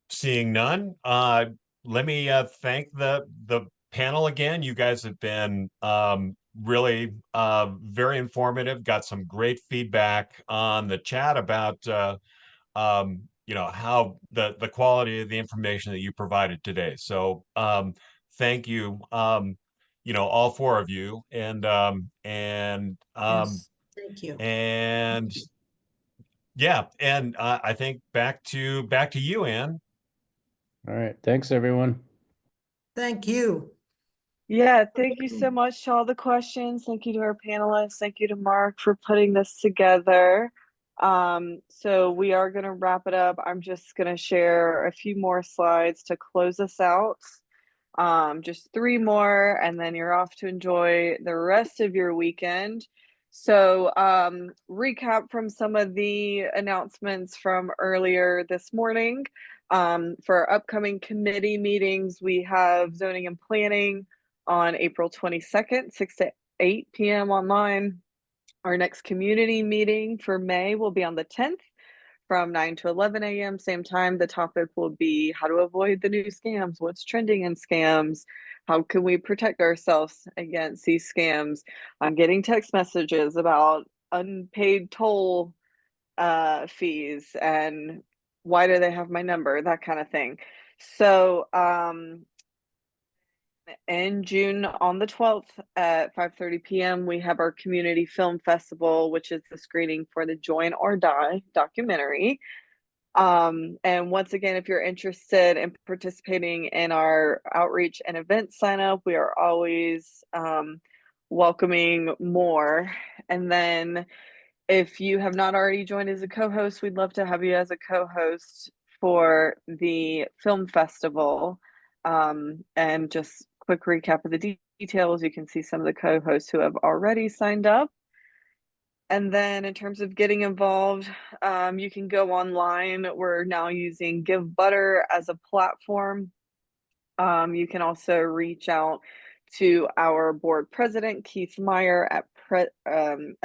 Seeing none, let me thank the panel again. You guys have been really very informative, got some great feedback on the chat about how the quality of the information that you provided today. So thank you, all 4 of you, and Yes, thank you. and yeah, and I think back to you, Ann. All right. Thanks, everyone. Thank you. Yeah, thank you so much to all the questions. Thank you to our panelists. Thank you to Mark for putting this together. So we are going to wrap it up. I'm just going to share a few more slides to close us out. Just 3 more, and then you're off to enjoy the rest of your weekend. So, recap from some of the announcements from earlier this morning. For our upcoming committee meetings, we have zoning and planning on April 22nd, 6 to 8 p.m. online. Our next community meeting for May will be on the 10th from 9 to 11 a.m. Same time. The topic will be how to avoid the new scams, what's trending in scams, how can we protect ourselves against these scams. I'm getting text messages about unpaid toll fees and why do they have my number, that kind of thing. So in June on the 12th at 5:30 p.m. we have our community film festival, which is the screening for the Join or Die documentary. And once again, if you're interested in participating in our outreach and event sign up, we are always welcoming more. And then if you have not already joined as a co-host, we'd love to have you as a co-host for the film festival. And just quick recap of the details, you can see some of the co-hosts who have already signed up. And then in terms of getting involved, you can go online. We're now using Give Butter as a platform. You can also reach out to our board president, Keith Meyer, at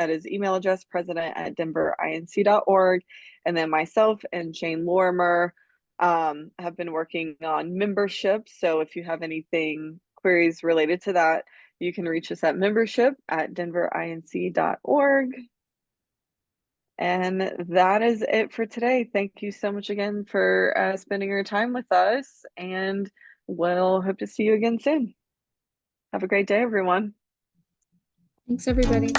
his email address, president@denverinc.org. And then myself and Shane Lorimer have been working on membership. So if you have anything, queries related to that, you can reach us at membership@denverinc.org. And that is it for today. Thank you so much again for spending your time with us, and we'll hope to see you again soon. Have a great day, everyone. Thanks, everybody.